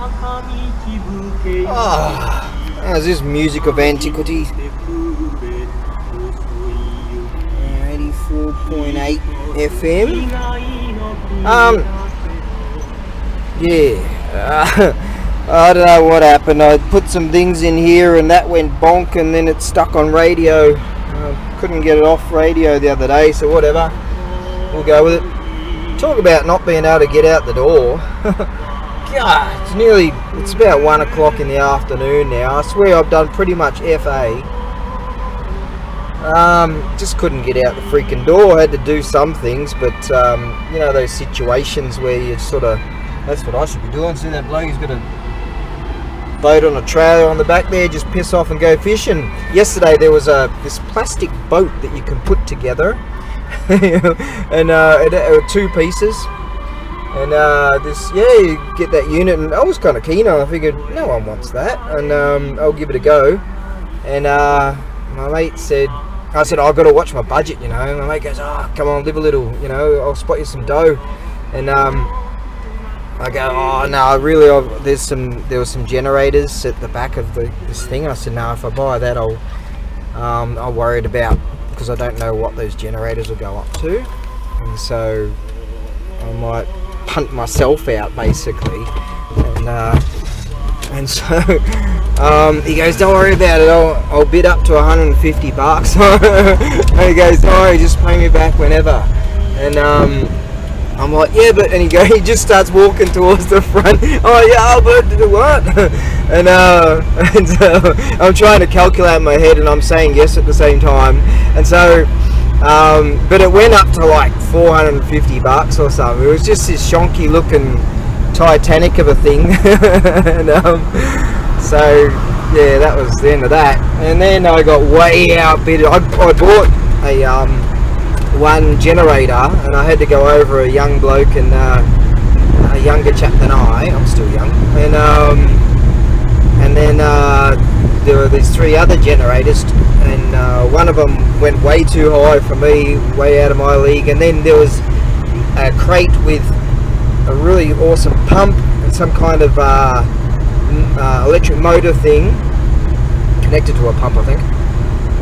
Oh, how's this music of antiquity? 84.8 FM. I don't know what happened. I put some things in here and that went bonk, and then it stuck on radio. Couldn't get it off radio the other day, so whatever. We'll go with it. Talk about not being able to get out the door. God, it's about 1 o'clock in the afternoon now. I swear I've done pretty much FA. Just couldn't get out the freaking door. I had to do some things, but you know those situations where you sort of, that's what I should be doing. See that bloke, he's got a boat on a trailer on the back there, just piss off and go fishing. Yesterday there was this plastic boat that you can put together and it 2 pieces, and you get that unit, and I was kind of keen on it. I figured no one wants that, and I'll give it a go. And my mate said, I said, I've got to watch my budget, you know. And my mate goes, oh, come on, live a little, you know, I'll spot you some dough. And I go, oh no, really, there were some generators at the back of this thing. I said, no, if I buy that, I'm worried about, because I don't know what those generators will go up to, and so I might punt myself out basically. And so he goes, don't worry about it, I'll bid up to $150. And he goes, don't worry, just pay me back whenever. And I'm like, yeah, but, and he just starts walking towards the front. Oh yeah, but what? And so I'm trying to calculate in my head, and I'm saying yes at the same time. And so, but it went up to like $450 or something. It was just this shonky looking Titanic of a thing. And so yeah, that was the end of that. And then I got way outbid. I bought a one generator, and I had to go over a young bloke and a younger chap than I'm still young, and then there were these 3 other generators, and one of them went way too high for me, way out of my league. And then there was a crate with a really awesome pump and some kind of electric motor thing connected to a pump, I think,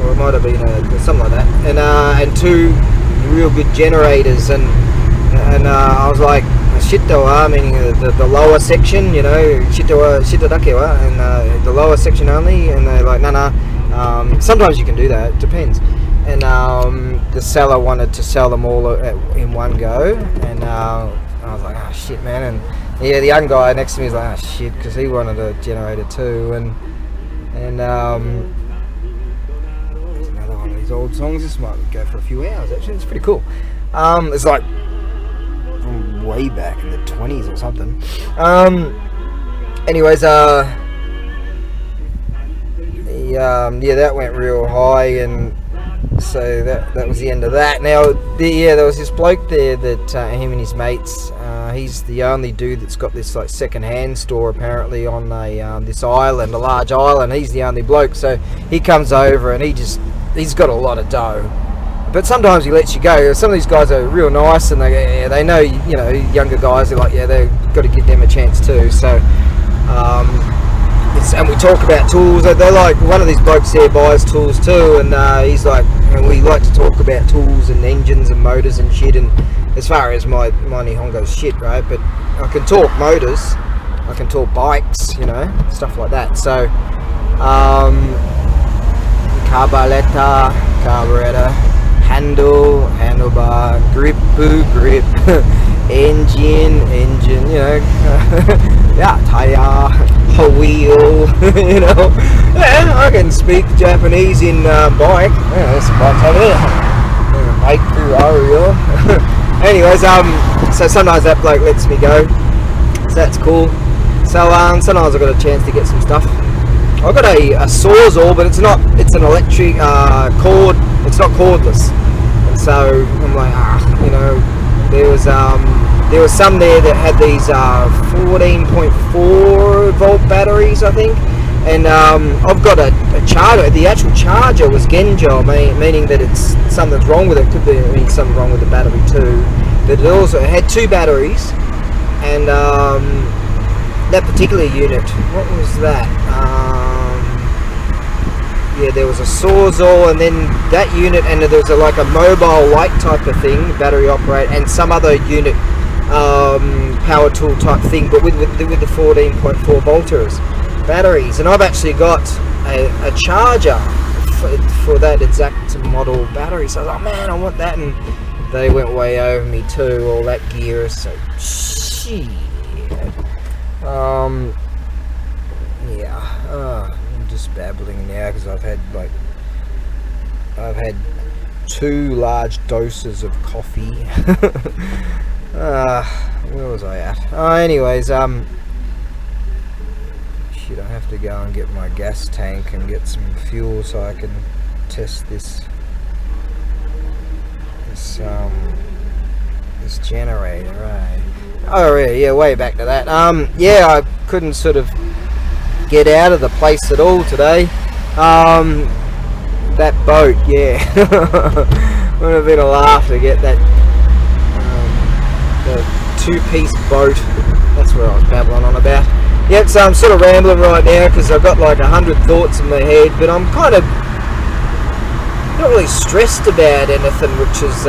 or it might have been something like that, and 2 real good generators, and I was like, shito, meaning the lower section, you know, shito dake wa, and the lower section only. And they're like, no, sometimes you can do that, it depends. And the seller wanted to sell them all in one go, and I was like, oh shit, man. And yeah, the young guy next to me was like, oh shit, because he wanted a generator too. And old songs. This might go for a few hours actually. It's pretty cool. It's like from way back in the 20s or something. Anyways, yeah, that went real high, and so that was the end of that. Now, there was this bloke there that him and his mates. He's the only dude that's got this like second-hand store apparently on this island, a large island. He's the only bloke, so he comes over and he's got a lot of dough, but sometimes he lets you go. Some of these guys are real nice, and they know, you know, younger guys are like, yeah, they've got to give them a chance too. So and we talk about tools. They're like, one of these blokes there buys tools too, and he's like, and we like to talk about tools and engines and motors and shit. And as far as my Nihongo's shit, right, but I can talk motors, I can talk bikes, you know, stuff like that. So carburetor, handlebar, grip, engine, you know, yeah, tire, wheel, you know. Yeah, I can speak Japanese in bike. Yeah, there's some bikes over there. Bike through Ariel. Anyways, so sometimes that bloke lets me go, so that's cool. So sometimes I've got a chance to get some stuff. I've got a Sawzall, but it's an electric cord. It's not cordless, and so I'm like, you know, there was some there that had these 14.4 volt batteries, I think, and I've got a charger. The actual charger was Genjo, meaning that it's something's wrong with it. Could be something wrong with the battery too, but it also had 2 batteries, and that particular unit, what was that? Yeah, there was a Sawzall, and then that unit, and there was like a mobile light type of thing, battery operate, and some other unit, power tool type thing, but with the 14.4 volters batteries. And I've actually got a charger for that exact model battery, so I was like, man, I want that, and they went way over me too, all that gear. So shit. Yeah, I'm just babbling now because I've had 2 large doses of coffee. Where was I at? Anyways, shit, I have to go and get my gas tank and get some fuel so I can test this generator, right? Oh yeah, way back to that. Yeah, I couldn't sort of get out of the place at all today. That boat, yeah. Would have been a laugh to get that the 2-piece boat. That's what I was babbling on about. Yep, so I'm sort of rambling right now because I've got like 100 thoughts in my head, but I'm kind of not really stressed about anything, which is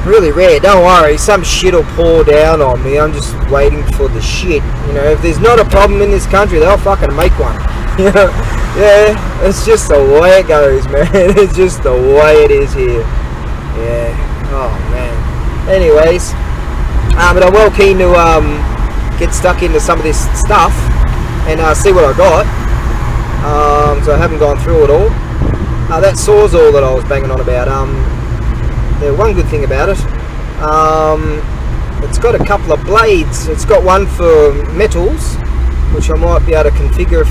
really rare. Don't worry, some shit will pour down on me. I'm just waiting for the shit. You know, if there's not a problem in this country, they'll fucking make one. You know, yeah, it's just the way it goes, man. It's just the way it is here. Yeah. Oh man. Anyways, but I'm well keen to get stuck into some of this stuff and see what I got. So I haven't gone through it all. That Sawzall that I was banging on about. One good thing about it, it's got a couple of blades. It's got one for metals, which I might be able to configure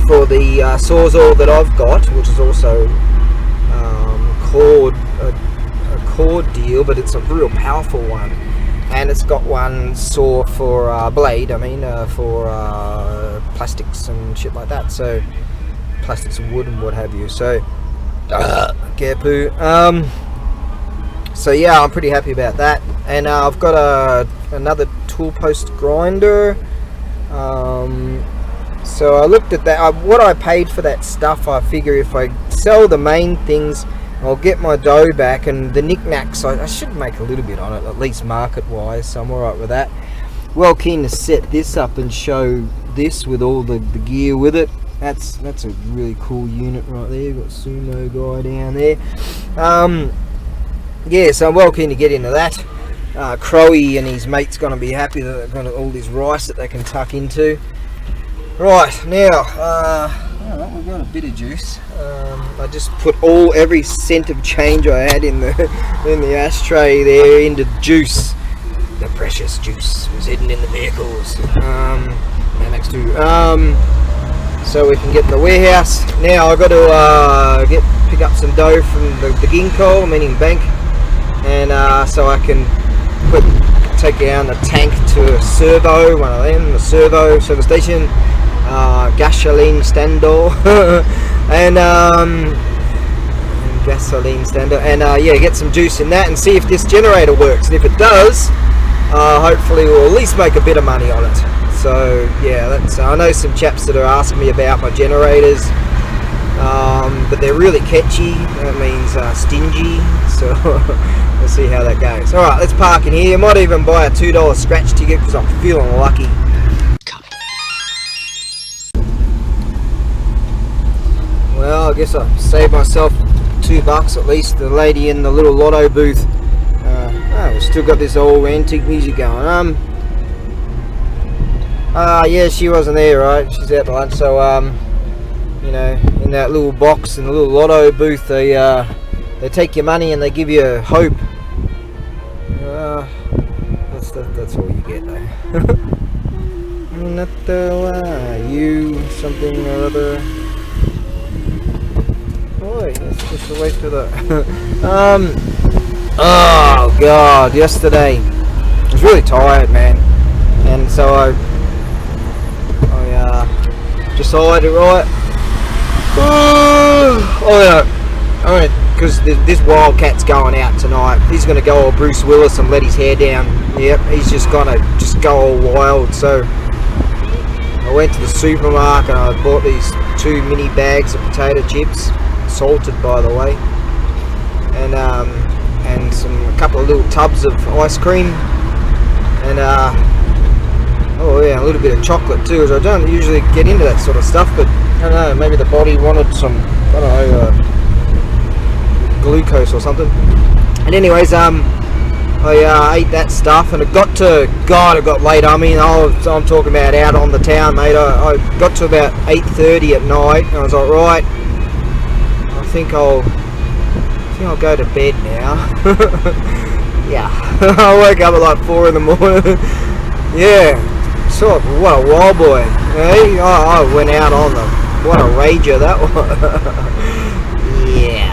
for the Sawzall that I've got, which is also a cord deal, but it's a real powerful one. And it's got one saw for blade. I mean, for plastics and shit like that. So plastics and wood and what have you. So. Poo. So yeah, I'm pretty happy about that, and I've got another tool post grinder. So I looked at that. What I paid for that stuff, I figure if I sell the main things, I'll get my dough back, and the knickknacks I should make a little bit on it, at least market wise, so I'm alright with that. Well keen to set this up and show this with all the gear with it. That's a really cool unit right there. Got Sumo guy down there. Yeah, so I'm well keen to get into that. Crowy and his mate's going to be happy that they've got all this rice that they can tuck into. Right, now, alright, we've got a bit of juice. I just put every cent of change I had in the ashtray there into juice. The precious juice was hidden in the vehicles. Next to so we can get in the warehouse. Now I've got to pick up some dough from the Ginkgo, meaning bank, and so I can take down the tank to a servo, one of them, the servo service station, gasoline stando, and gasoline stando, and yeah, get some juice in that and see if this generator works. And if it does, hopefully we'll at least make a bit of money on it. So yeah, I know some chaps that are asking me about my generators, but they're really catchy. That means stingy. So we'll see how that goes. All right, let's park in here. I might even buy a $2 scratch ticket because I'm feeling lucky. Well, I guess I saved myself $2 at least. The lady in the little lotto booth. We've still got this old antique music going. Yeah, she wasn't there, right? She's out to lunch, so you know, in that little box in the little lotto booth, they take your money and they give you hope. That's all you get, though. Not you something or other. Boy, that's just the way to the. Oh God! Yesterday, I was really tired, man, and so I decided, right? Oh yeah, because this Wildcat's going out tonight. He's going to go all Bruce Willis and let his hair down. Yep, he's just gonna go all wild. So I went to the supermarket and I bought these 2 mini bags of potato chips, salted by the way, and a couple of little tubs of ice cream, and oh yeah, a little bit of chocolate too, as I don't usually get into that sort of stuff, but I don't know, maybe the body wanted some, I don't know, glucose or something. And anyways, I ate that stuff, and it got late. I mean, I'm talking about out on the town, mate. I got to about 8:30 at night, and I was like, right, I think I'll go to bed now. Yeah, I woke up at like 4 in the morning. Yeah, so what a wild boy. Hey, I went out on them. What a rager that was. Yeah.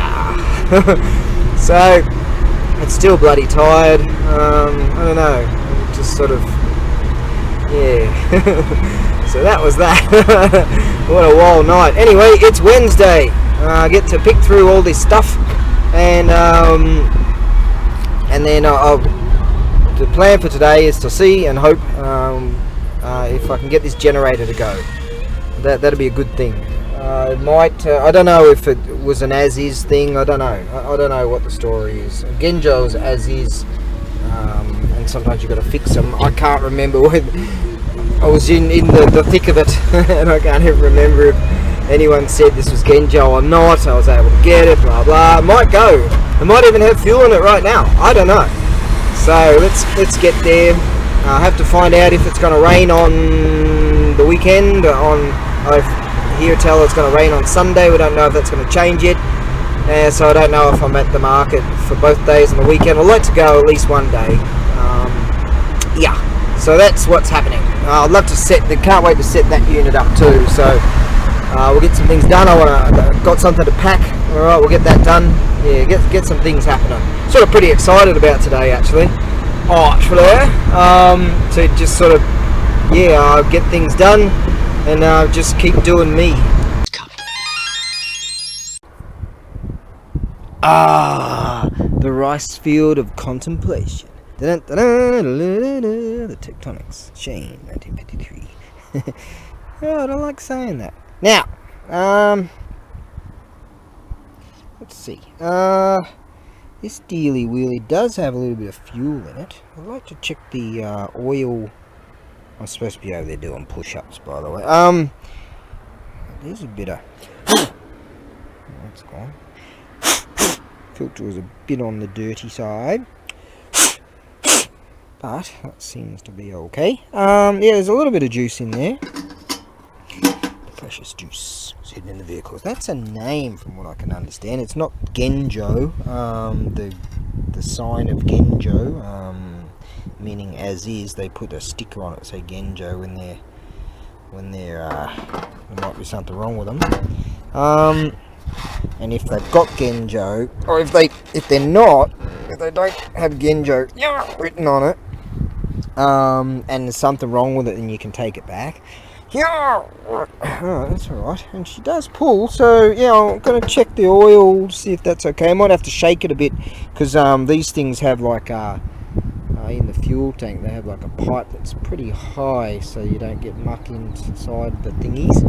So it's still bloody tired. I don't know, just sort of, yeah. So that was that. What a wild night. Anyway, it's Wednesday. I get to pick through all this stuff, and then the plan for today is to see and hope if I can get this generator to go. That'd be a good thing. It might. I don't know if it was an as-is thing. I don't know. I don't know what the story is. Genjo's as-is, and sometimes you've got to fix them. I can't remember when I was in the thick of it, and I can't even remember if anyone said this was Genjo or not. I was able to get it. Blah blah. It might go. It might even have fuel in it right now. I don't know. So let's get there. I have to find out if it's going to rain on the weekend. I hear tell it's going to rain on Sunday. We don't know if that's going to change it. So I don't know if I'm at the market for both days on the weekend. I'd like to go at least one day. Yeah. So that's what's happening. I'd love to can't wait to set that unit up too. So we'll get some things done. Got something to pack. All right, we'll get that done. Yeah, get some things happening. Sort of pretty excited about today actually. To just sort of, yeah, get things done and just keep doing me. The rice field of contemplation. The Tectonics. Shane, 1953. Oh, I don't like saying that. Now, let's see. This dealy wheelie does have a little bit of fuel in it. I'd like to check the oil. I'm supposed to be over there doing push-ups, by the way. There's a bit of... That's gone. Filter is a bit on the dirty side, but that seems to be okay. Yeah, there's a little bit of juice in there. Precious juice is hidden in the vehicles. That's a name from what I can understand. It's not Genjo, the sign of Genjo, meaning as is. They put a sticker on it say Genjo when there might be something wrong with them. And if they've got Genjo, or if they don't have Genjo written on it, and there's something wrong with it, then you can take it back. Yeah, oh, that's alright. And she does pull, so yeah, I'm going to check the oil, see if that's okay. I might have to shake it a bit, because these things have like in the fuel tank, they have like a pipe that's pretty high, so you don't get muck inside the thingies.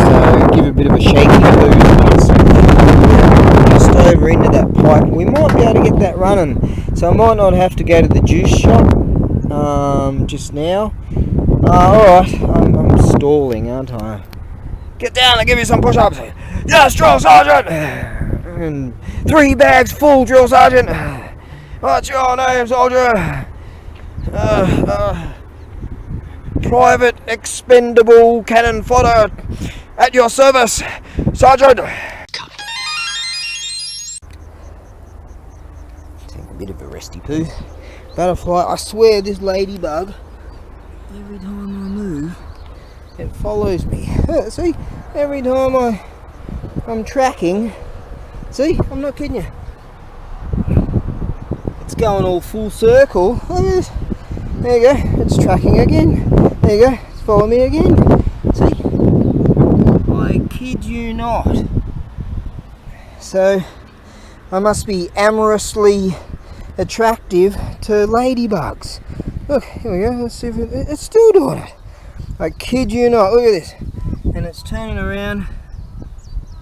So give it a bit of a shaking just over into that pipe. We might be able to get that running, so I might not have to go to the juice shop just now. Alright, I'm stalling, aren't I? Get down and give me some push-ups. Yes, drill sergeant! And 3 bags full, drill sergeant. What's your name, soldier? Private expendable cannon fodder at your service, sergeant. Take a bit of a resty poo. Butterfly, I swear this ladybug, every time I move, it follows me. See, every time I'm tracking, see, I'm not kidding you. It's going all full circle. There you go, it's tracking again. There you go, it's following me again. See, I kid you not. So, I must be amorously attractive to ladybugs. Look, here we go. Let's see if it's still doing it. I kid you not. Look at this. And it's turning around.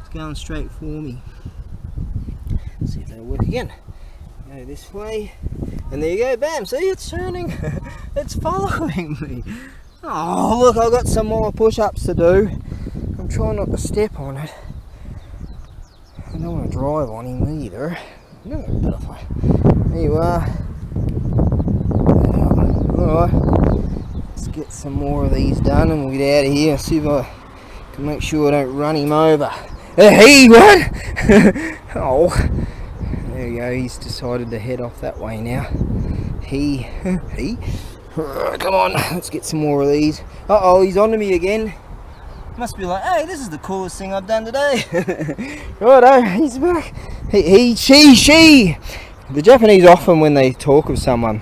It's going straight for me. Let's see if that'll work again. Go this way. And there you go. Bam. See, it's turning. It's following me. Oh, look, I've got some more push-ups to do. I'm trying not to step on it. I don't want to drive on him either. No, butterfly. There you are. Alright. Let's get some more of these done and we'll get out of here and see if I can make sure I don't run him over. Hey, what? Oh. There you go, he's decided to head off that way now. He. Come on, let's get some more of these. Uh-oh, he's onto me again. Must be like, hey, this is the coolest thing I've done today. Righto, he's back. She. The Japanese often, when they talk of someone,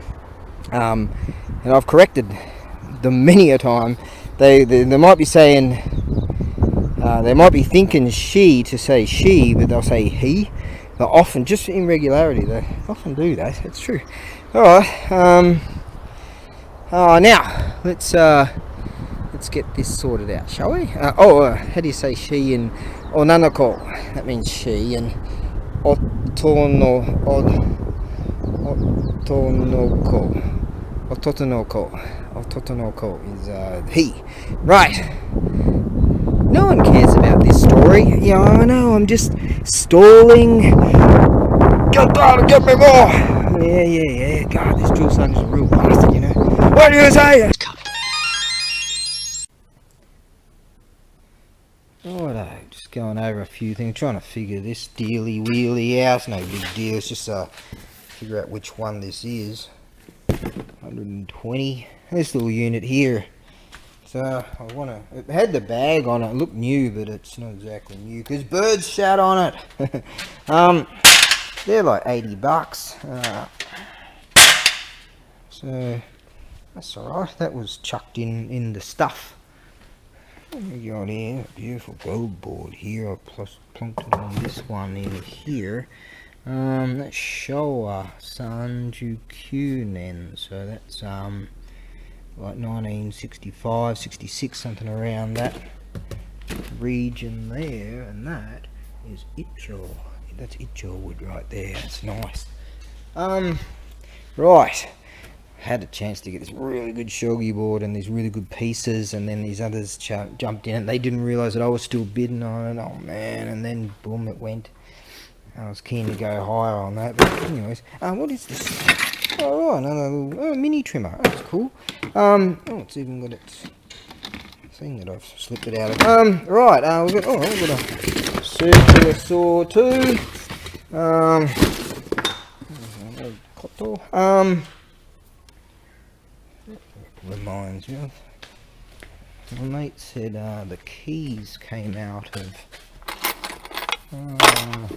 and I've corrected them many a time, they might be saying, they might be thinking she to say she, but they'll say he. They often, just in regularity, they often do that. It's true. Alright, now let's get this sorted out, shall we? How do you say she in onanoko? That means she, and ototonoko is he. Right. No one cares about this story. Yeah, I know, I'm just stalling. God damn it, get me more! Yeah. God, this drill sergeant's a real bastard, you know. What do you say? Righto, just going over a few things, trying to figure this dealy wheelie out. It's no big deal, it's just figure out which one this is. 120. This little unit here. So it had the bag on it. It looked new, but it's not exactly new because birds shat on it. They're like $80. So that's alright. That was chucked in the stuff. What have we got here? Beautiful gold board here. I plunked it on this one in here. That's Showa Sanjukyunen. So that's like 1965, 66, something around that region there, and that is Icho. That's Icho wood right there. That's nice. Right. Had a chance to get this really good shogi board and these really good pieces, and then these others jumped in and they didn't realise that I was still bidding on it. Oh man, and then boom, it went. I was keen to go higher on that, but anyways, what is this? Oh, another little mini trimmer. That's cool. It's even got its thing that I've slipped it out of. Right, we've got a circular saw too. Reminds me of, my mate said the keys came out of, I've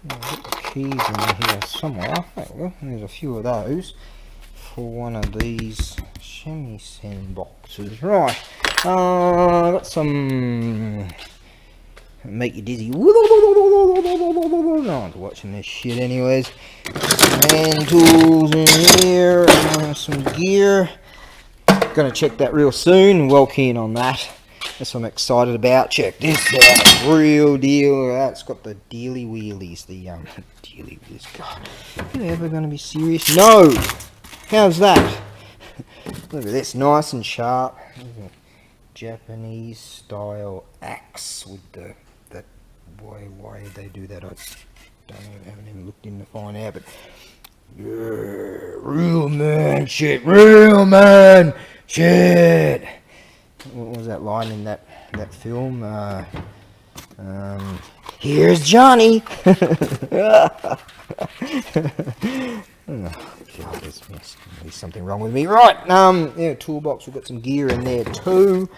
got the keys in here somewhere. Oh, well, there's a few of those for one of these shamisen boxes. Right, I've got some make you dizzy. No one's watching this shit anyways. Hand tools in here, some gear. Gonna check that real soon. Well keen on that. That's what I'm excited about. Check this out. Real deal. That's got the dealy wheelies. The dealy wheelies. God, are they ever gonna be serious? No! How's that? Look at this, nice and sharp. Japanese style axe with that why they do that, I haven't even looked in to find out, but yeah, real man shit. What was that line in that film? Here's Johnny. Oh, God, there's something wrong with me. Right, yeah, toolbox. We've got some gear in there too.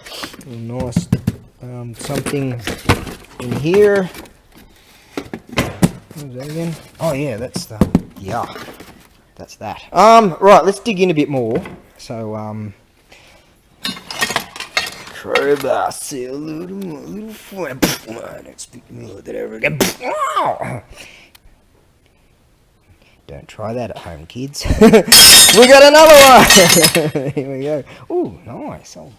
Nice, something in here. What was that again? Oh yeah, that's that's that. Right, let's dig in a bit more. So, crowbar, see a little fun. Don't speak to me like that ever again. Don't try that at home, kids. We got another one. Here we go. Oh, nice. I'll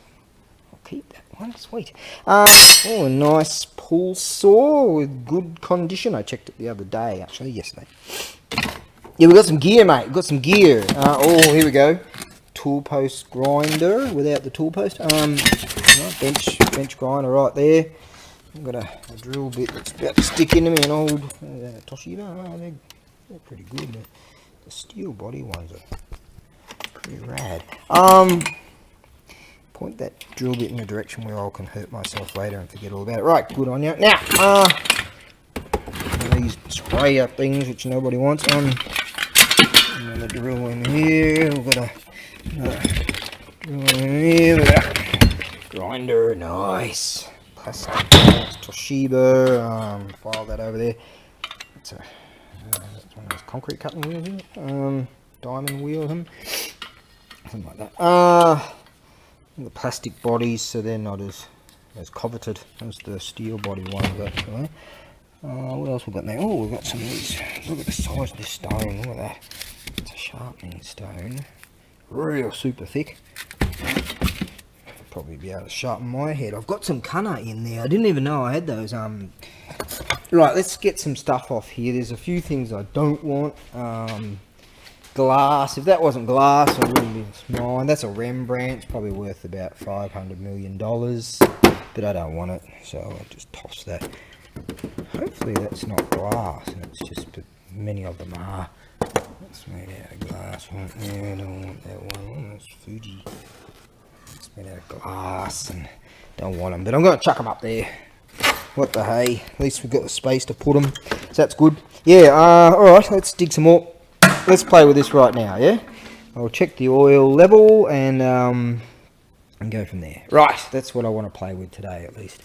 keep that one. Sweet. Oh, a nice pull saw with good condition. I checked it the other day, actually, yesterday. Yeah, we got some gear, mate. We got some gear. Oh, here we go. Tool post grinder without the tool post. Bench grinder right there. I've got a drill bit that's about to stick into me. An old Toshiba. Oh, they're pretty good. The steel body ones are pretty rad. Point that drill bit in a direction where I can hurt myself later and forget all about it. Right, good on you. Now, these spray up things which nobody wants. Another drill in here. We've got a drill in here with a grinder. Nice. Plastic. Toshiba. File that over there. That's one of those concrete cutting wheels, isn't it? Diamond wheel, something like that. The plastic bodies, so they're not as coveted as the steel body ones. Actually. What else we got there? Oh, we've got some of these. Look at the size of this stone. Look at that. It's a sharpening stone. Real super thick. Probably be able to sharpen my head. I've got some cunner in there. I didn't even know I had those. Right, let's get some stuff off here. There's a few things I don't want. Glass. If that wasn't glass, I wouldn't be mine. That's a Rembrandt. It's probably worth about $500 million. But I don't want it, so I'll just toss that. Hopefully that's not glass, and it's just, but many of them are. That's made out of glass. Yeah, I don't want that one. Oh, that's Fuji. It's made out of glass, and don't want them. But I'm going to chuck them up there. What the hey? At least we've got the space to put them, so that's good. Yeah. All right. Let's dig some more. Let's play with this right now. Yeah. I'll check the oil level and go from there. Right. That's what I want to play with today, at least.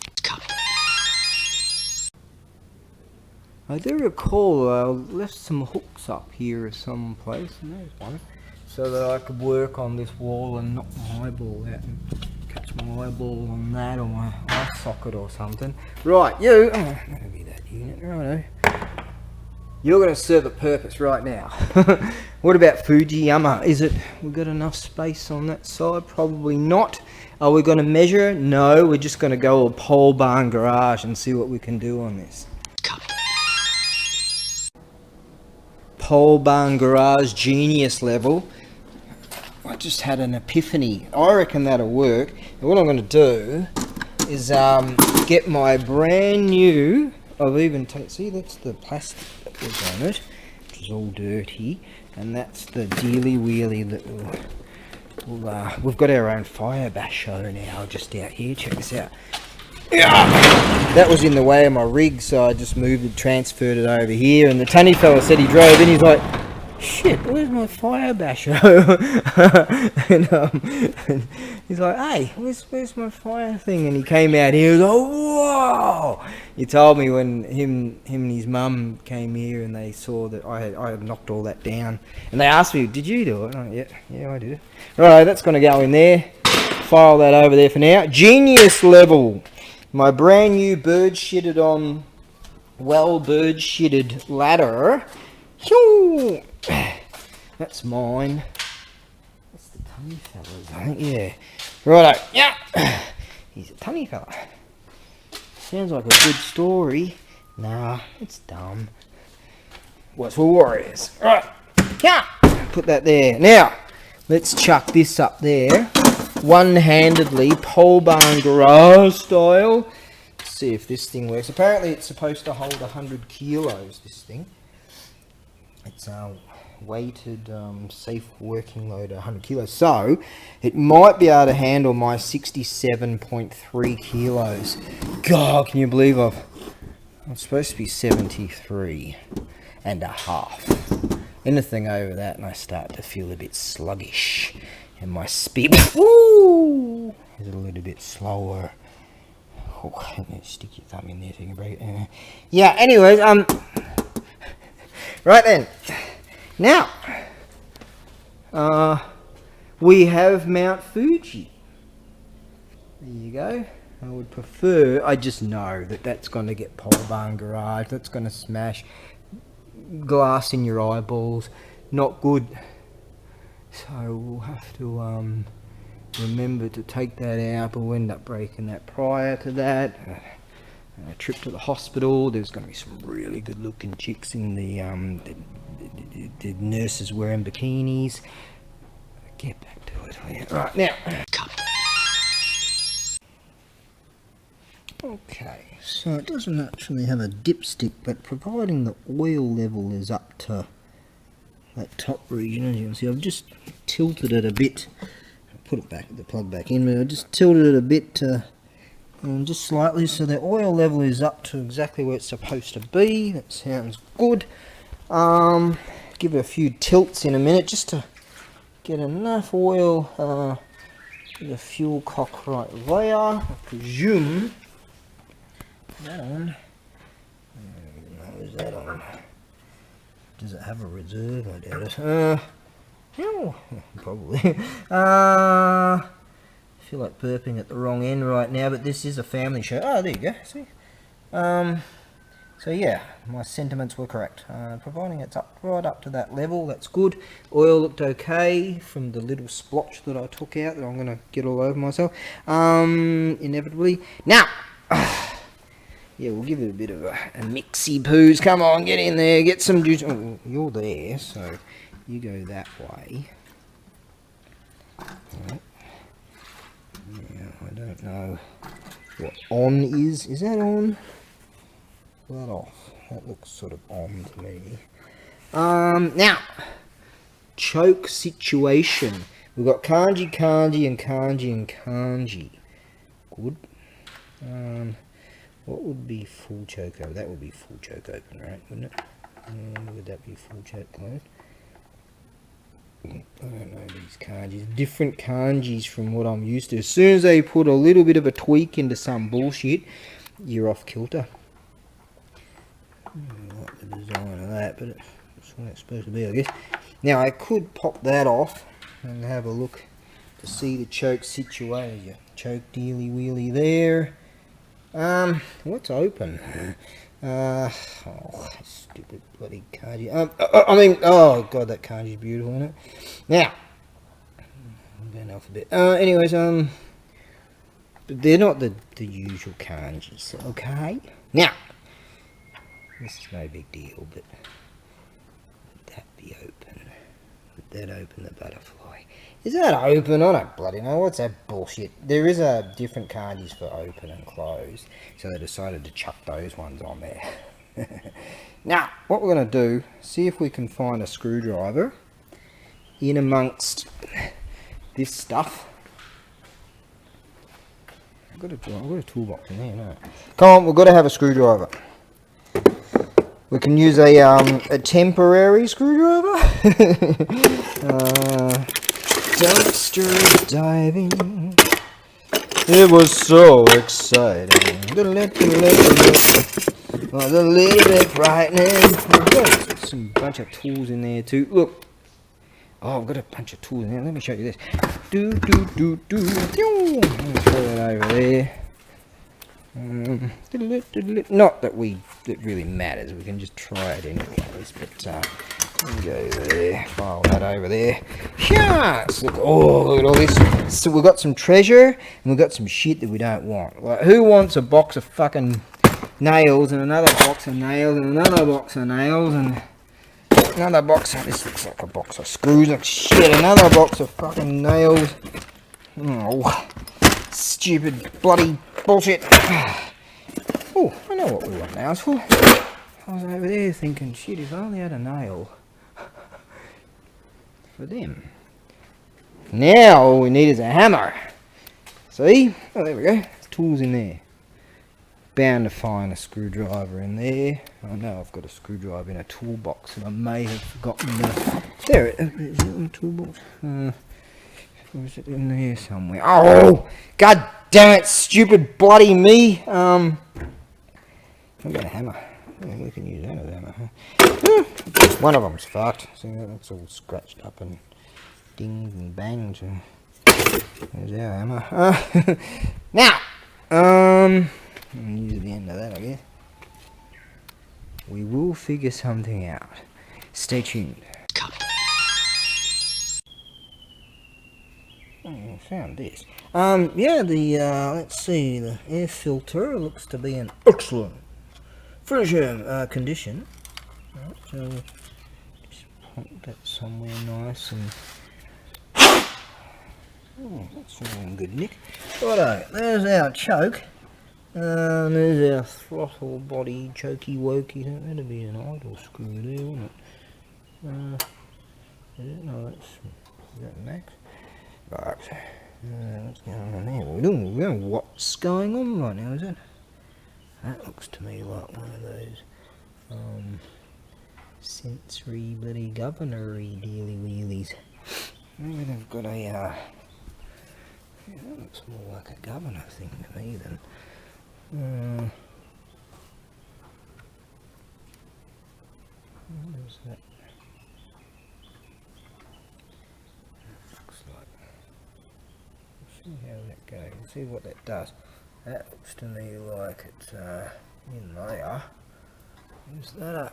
I do recall I left some hooks up here someplace, and there's one, so that I could work on this wall and knock my eyeball out and catch my eyeball on that, or my eye socket or something. Right, you, that'll be that unit, righto. You're going to serve a purpose right now. What about Fujiyama? Is it, we've got enough space on that side? Probably not. Are we going to measure? No, we're just going to go a pole barn garage and see what we can do on this. Pole barn garage genius level. I just had an epiphany. I reckon that'll work. And what I'm going to do is get my brand new, I've even taken, see that's the plastic that was on it, which is all dirty, and that's the dealy wheelie that we've got our own fire bash show now just out here. Check this out. That was in the way of my rig, so I just moved it, transferred it over here, and the tunny fella said he drove in, he's like, shit, where's my fire basher? and he's like, hey, where's my fire thing? And he came out here, he was like, whoa! He told me when him and his mum came here and they saw that I had knocked all that down, and they asked me, did you do it? And I, yeah, I did it. Right, that's going to go in there. File that over there for now. Genius level. My brand new bird shitted on, well bird shitted ladder. That's mine. That's the tunny fella's, I think, yeah. Righto, yeah. He's a tunny fella. Sounds like a good story. Nah, it's dumb. What's for warriors? Right, yeah. Put that there. Now, let's chuck this up there. One-handedly, pole barn garage style. Let's see if this thing works. Apparently it's supposed to hold 100 kilos, this thing. It's weighted, safe working load 100 kilos. So, it might be able to handle my 67.3 kilos. God, can you believe I'm supposed to be 73 and a half. Anything over that and I start to feel a bit sluggish. And my speed is a little bit slower. Oh, stick your thumb in there so you can break it. Yeah, anyways, right then. Now, we have Mount Fuji. There you go. I would prefer, I just know that that's going to get pole barn garage. That's going to smash. glass in your eyeballs, not good. So we'll have to remember to take that out, but we'll end up breaking that prior to that. A trip to the hospital. There's going to be some really good looking chicks in the nurses wearing bikinis. Get back to it. Yeah. Right, now. Okay, so it doesn't actually have a dipstick, but providing the oil level is up to that top region, as you can see, I've just tilted it a bit. Put it back, the plug back in, but I just tilted it a bit just slightly, so the oil level is up to exactly where it's supposed to be. That sounds good. Give it a few tilts in a minute just to get enough oil. Get the fuel cock right there. I presume that on. No, is that on? Does it have a reserve? I doubt it. No, probably. I feel like burping at the wrong end right now, but this is a family show. Oh, there you go. See. So yeah, my sentiments were correct. Providing it's up right up to that level, that's good. Oil looked okay from the little splotch that I took out that I'm going to get all over myself. Inevitably. Now, yeah, we'll give it a bit of a mixy poos. Come on, get in there, get some juice. Oh, you're there, so you go that way. Right. Yeah, I don't know what on is. Is that on? That off. That looks sort of on to me. Now, choke situation. We've got kanji, kanji, and kanji, and kanji. Good. What would be full choke open? That would be full choke open, right? Wouldn't it? Would that be full choke closed? I don't know these kanjis. Different kanjis from what I'm used to. As soon as they put a little bit of a tweak into some bullshit, you're off kilter. I like the design of that, but that's what it's supposed to be, I guess. Now I could pop that off and have a look to see the choke situation. Choke dealy wheelie there. What's open? Oh, stupid bloody kanji. I mean, oh god, that kanji's beautiful, isn't it? Now, I'm going off a bit. Anyways, they're not the usual kanjis, okay? Now, this is no big deal, but would that be open? Would that open the butterfly? Is that open? I don't bloody know. What's that bullshit? There is a different kanjis for open and closed, so they decided to chuck those ones on there. Now, what we're going to do, see if we can find a screwdriver in amongst this stuff. I've got a toolbox in there, no? Come on, we've got to have a screwdriver. We can use a temporary screwdriver. Dumpster diving. It was so exciting. A little bit frightening. We've got some bunch of tools in there too. Look. Oh, I've got a bunch of tools in there. Let me show you this. Let me throw that over there. Not that it really matters, we can just try it anyways, but go there, file that over there. Yes! Look, oh, look at all this. So we've got some treasure and we've got some shit that we don't want. Like, who wants a box of fucking nails and another box of nails and another box of nails and another box of, this looks like a box of screws, like shit, another box of fucking nails. Oh, stupid bloody bullshit. Oh, I know what we want nails for. I was over there thinking, shit, if I only had a nail for them. Now all we need is a hammer. See? Oh, there we go. Tools in there. Bound to find a screwdriver in there. I know I've got a screwdriver in a toolbox and I may have forgotten the... There it is. Is it in the toolbox? Or is it in there somewhere? Oh! God damn it, stupid bloody me! I've got a hammer. Yeah, we can use that as a hammer, huh? One of them's fucked. See, that's all scratched up and dinged and banged. So there's our hammer. Now, use the end of that, I guess. We will figure something out. Stay tuned. Oh, I found this. Yeah, let's see, the air filter looks to be in excellent Frisian condition. Right, so just put that somewhere nice and... Oh, that's all in good nick. Righto, there's our choke. There's our throttle body chokey wokey. That'd be an idle screw there, wouldn't it? Is it? No, is that max? Right. What's going on here? We don't know what's going on right now, is it? That looks to me like one of those sensory bloody governor-y dealy wheelies. Maybe they've got a yeah, that looks more like a governor thing to me than what is that? Looks like, see how that goes, see what that does. That looks to me like it's in there. Is that a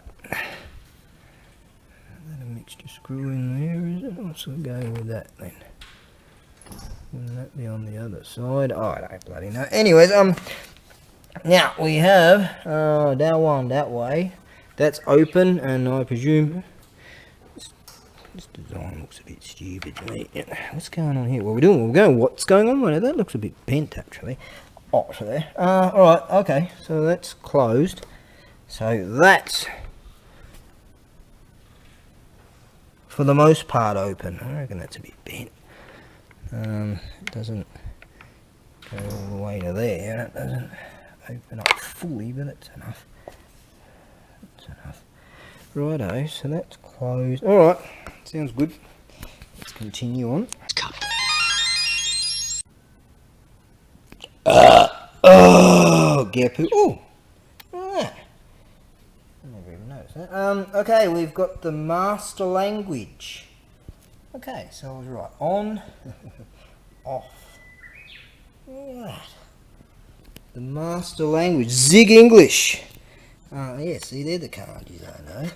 mixture screw in there, is it? Let's go with that then. Wouldn't that be on the other side? Oh, I don't bloody know. Anyways, now we have that one that way. That's open, and I presume this design looks a bit stupid to me. What's going on here? What are we doing? We're going. What's going on? Well, that looks a bit bent actually. Oh, so there. All right. Okay. So that's closed. So that's for the most part open. I reckon that's a bit bent. It doesn't go all the way to there. It doesn't open up fully, but it's enough. It's enough. Righto, so that's closed. Alright, sounds good. Let's continue on. Oh, Gepu. Oh! I never even noticed that. Okay, we've got the master language. Okay, so I was right. On, off. Right. The master language. Zig English. Yeah, see, they're the kanjis I know.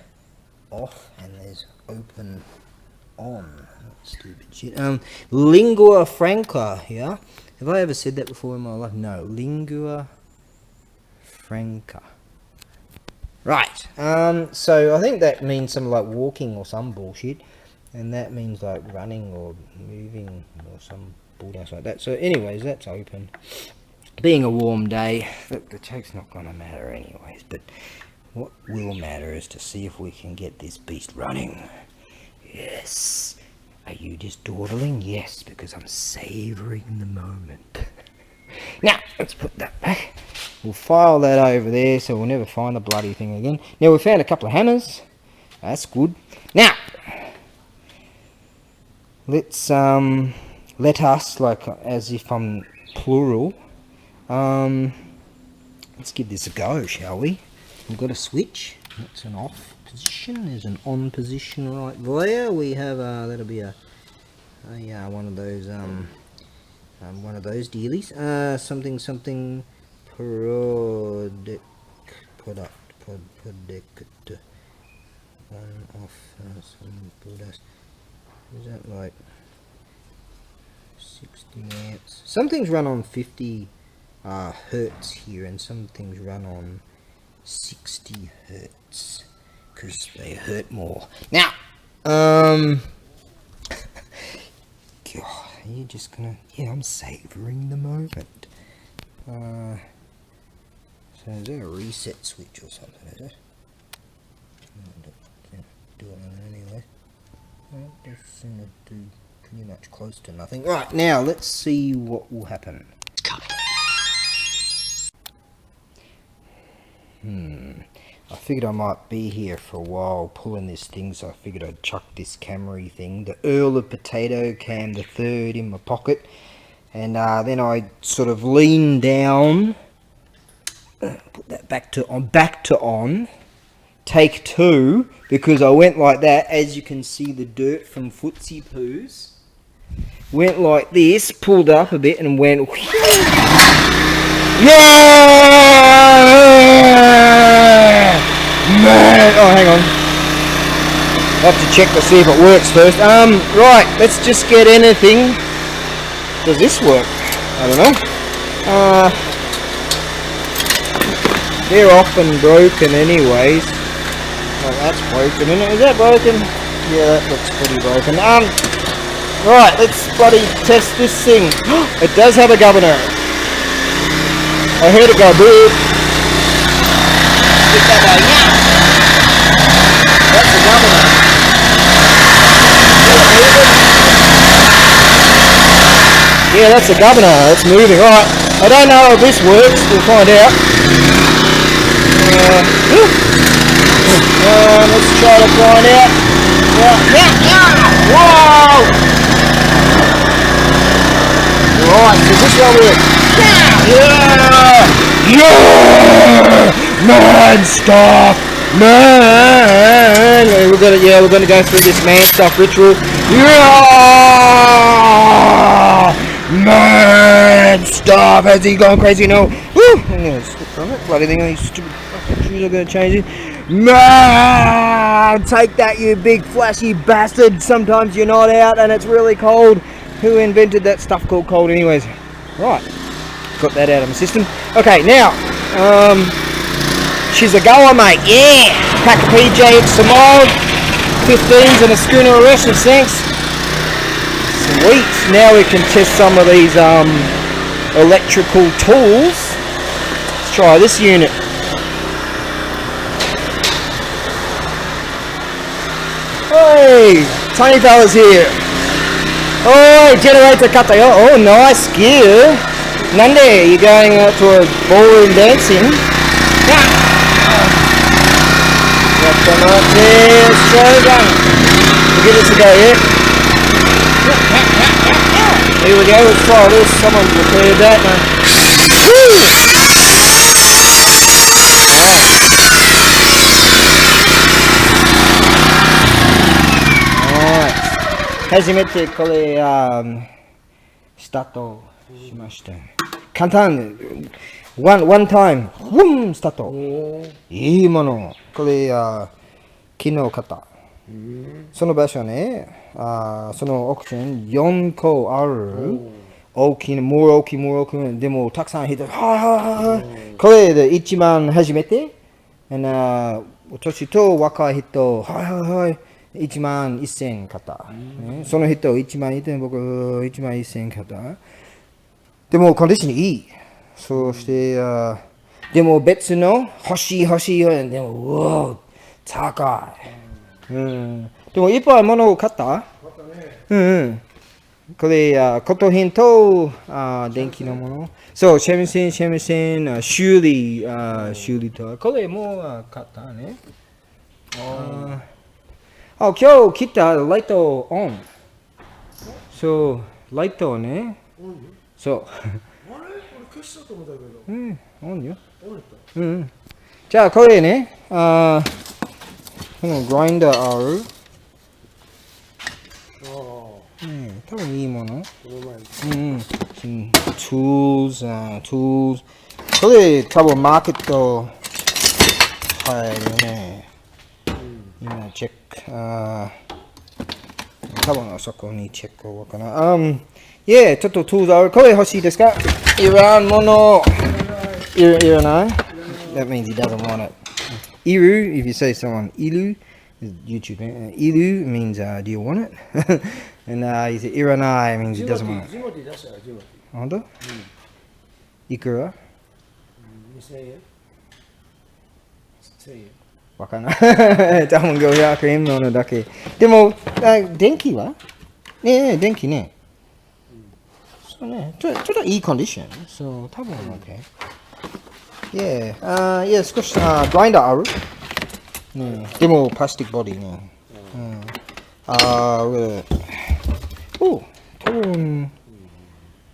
Off, and there's open, on. Stupid shit. Lingua franca here. Have I ever said that before in my life? No. Lingua franca. Right. So I think that means something like walking or some bullshit. And that means like running or moving or some bullshit like that. So anyways, that's open. Being a warm day, look, the choke's not going to matter anyways. But what will matter is to see if we can get this beast running. Yes. Are you just dawdling? Yes, because I'm savouring the moment. Now, let's put that back. We'll file that over there so we'll never find the bloody thing again. Now, we found a couple of hammers. That's good. Now, let's, let us, like, as if I'm plural, let's give this a go, shall we? We've got a switch. That's an off position. There's an on position right there. We have, that'll be a one of those dealies. Something product, on off, some product. Is that like 60 amps? Some things run on 50 hertz here, and some things run on 60 hertz because they hurt more. Now, God, are you just gonna? Yeah, I'm savouring the moment. So is that a reset switch or something? Is it? Do it on it anyway. That does seem to do pretty much close to nothing. Right, now let's see what will happen. I figured I might be here for a while pulling this thing, so I figured I'd chuck this Camry thing, the Earl of Potato Cam the Third, in my pocket, and then I sort of lean down, put that back to on, take two, because I went like that. As you can see, the dirt from footsie poos went like this, pulled up a bit and went yeah! Oh, hang on. I have to check to see if it works first. Right, let's just get anything. Does this work? I don't know. They're often broken anyways. Oh, that's broken, isn't it? Is that broken? Yeah, that looks pretty broken. Right, let's bloody test this thing. It does have a governor. I heard it go boop. That's the governor. Yeah, that's the governor. It's moving. Right. I don't know if this works. We'll find out. Let's try to find out. Whoa! Right, so this one works. Yeah! Man stuff! Man! We're gonna go through this man stuff ritual. Yeah! Man stuff! Has he gone crazy? No. Woo! I'm gonna slip on it. Bloody thing, these stupid fucking shoes are gonna change it. Man! Take that, you big flashy bastard! Sometimes you're not out and it's really cold. Who invented that stuff called cold anyways? Right. Got that out of my system. Okay, now, she's a goer, mate. Yeah! Pack a PJ, some old 15s and a schooner arrest of sinks. Sweet. Now we can test some of these electrical tools. Let's try this unit. Hey! Tiny fella's here. Oh, generator cutter. Oh, nice gear. Nande, you're going to a ballroom dancing. Yeah. Let's try it again. We'll give this a go, yeah? Here we go, let's try this. Someone prepared that. Alright. 初めてこれ、スタートしました。簡単。one time。スタート。いいもの。これ、昨日買った。その場所ね、そのオークション4個ある。大きい、もう大きい、でもたくさん人、これで一番初めて、年と若い人、1万1000買った。その人1万1000、僕1万1000買った。でもコンディションいい。そして、でも別の欲しい、でも、うわ、高い。でもいっぱい物を買った？これ、骨品と電気のもの。そう、シェミセン、修理と。これも買ったね。今日来たライトオン。そう、ライトね。そう。あれ？俺消したと思ったけど。オンよ。じゃあこれね、このグラインダーある。多分いいもの。tools。これ多分マーケット入るね。今チェック。多分そこにチェックをかな。ちょっと tools ある。これ欲しいですか？いらんもの。いらない？ That means he doesn't want it. Iru, if you say someone ilu, YouTube, ilu means do you want it? And you say iranai means he doesn't want it. Honda? Ikura? Say it. わかんない。多分500円のだけ。でも、電気は？ね、電気ね。そうね、ちょっといいコンディション。そう、多分 OK。少し、グラインダーある？でも、プラスティックボディね。多分、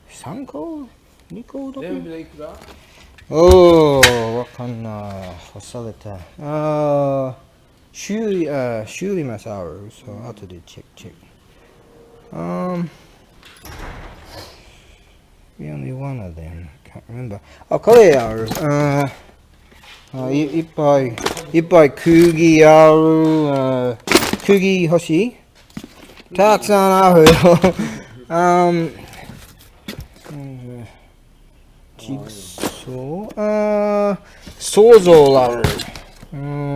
3個 ?2 個だけ？全部でいくら？わかんない。干された。修理ますある。そう、後でチェック。only one of them. Can't remember. これある。いっぱい釘ある。釘欲しい？たくさんあるよ。ジグソー、想像ある。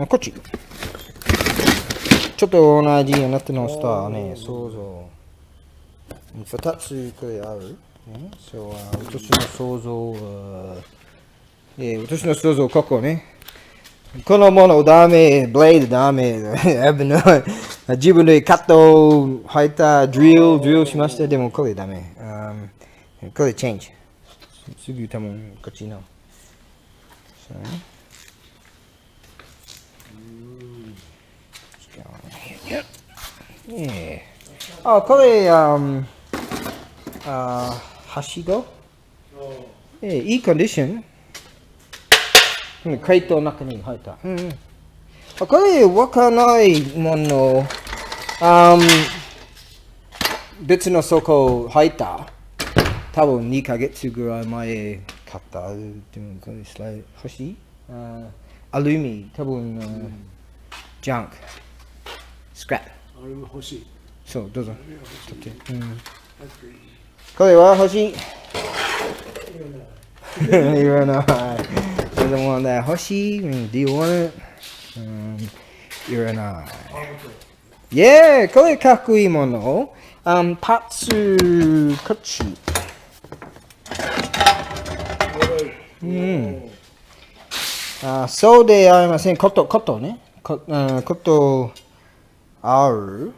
こっち。ちょっと同じようになってましたね。想像。2つこれある。そう、私の想像、私の想像、ここね。このものダメ、ブレードダメ。自分でカット入ったドリルしました。でもこれダメ。これチェンジ。すぐ多分こっちの。そうね。これ、はしごいいコンディション。クレートの中に入った。これ、わからないもの。別の底入った。多分2ヶ月ぐらい前買った。でもこれスライド欲しい？アルミ、多分、ジャンク。スクラップ。アルミ欲しい。そう、どうぞ。これは欲しい。言わない。Doesn't want that 欲しい。Do you want it? 言わない。Yeah! これかっこいいもの。パッツ、こっち。そうでありません。ことね。ことある。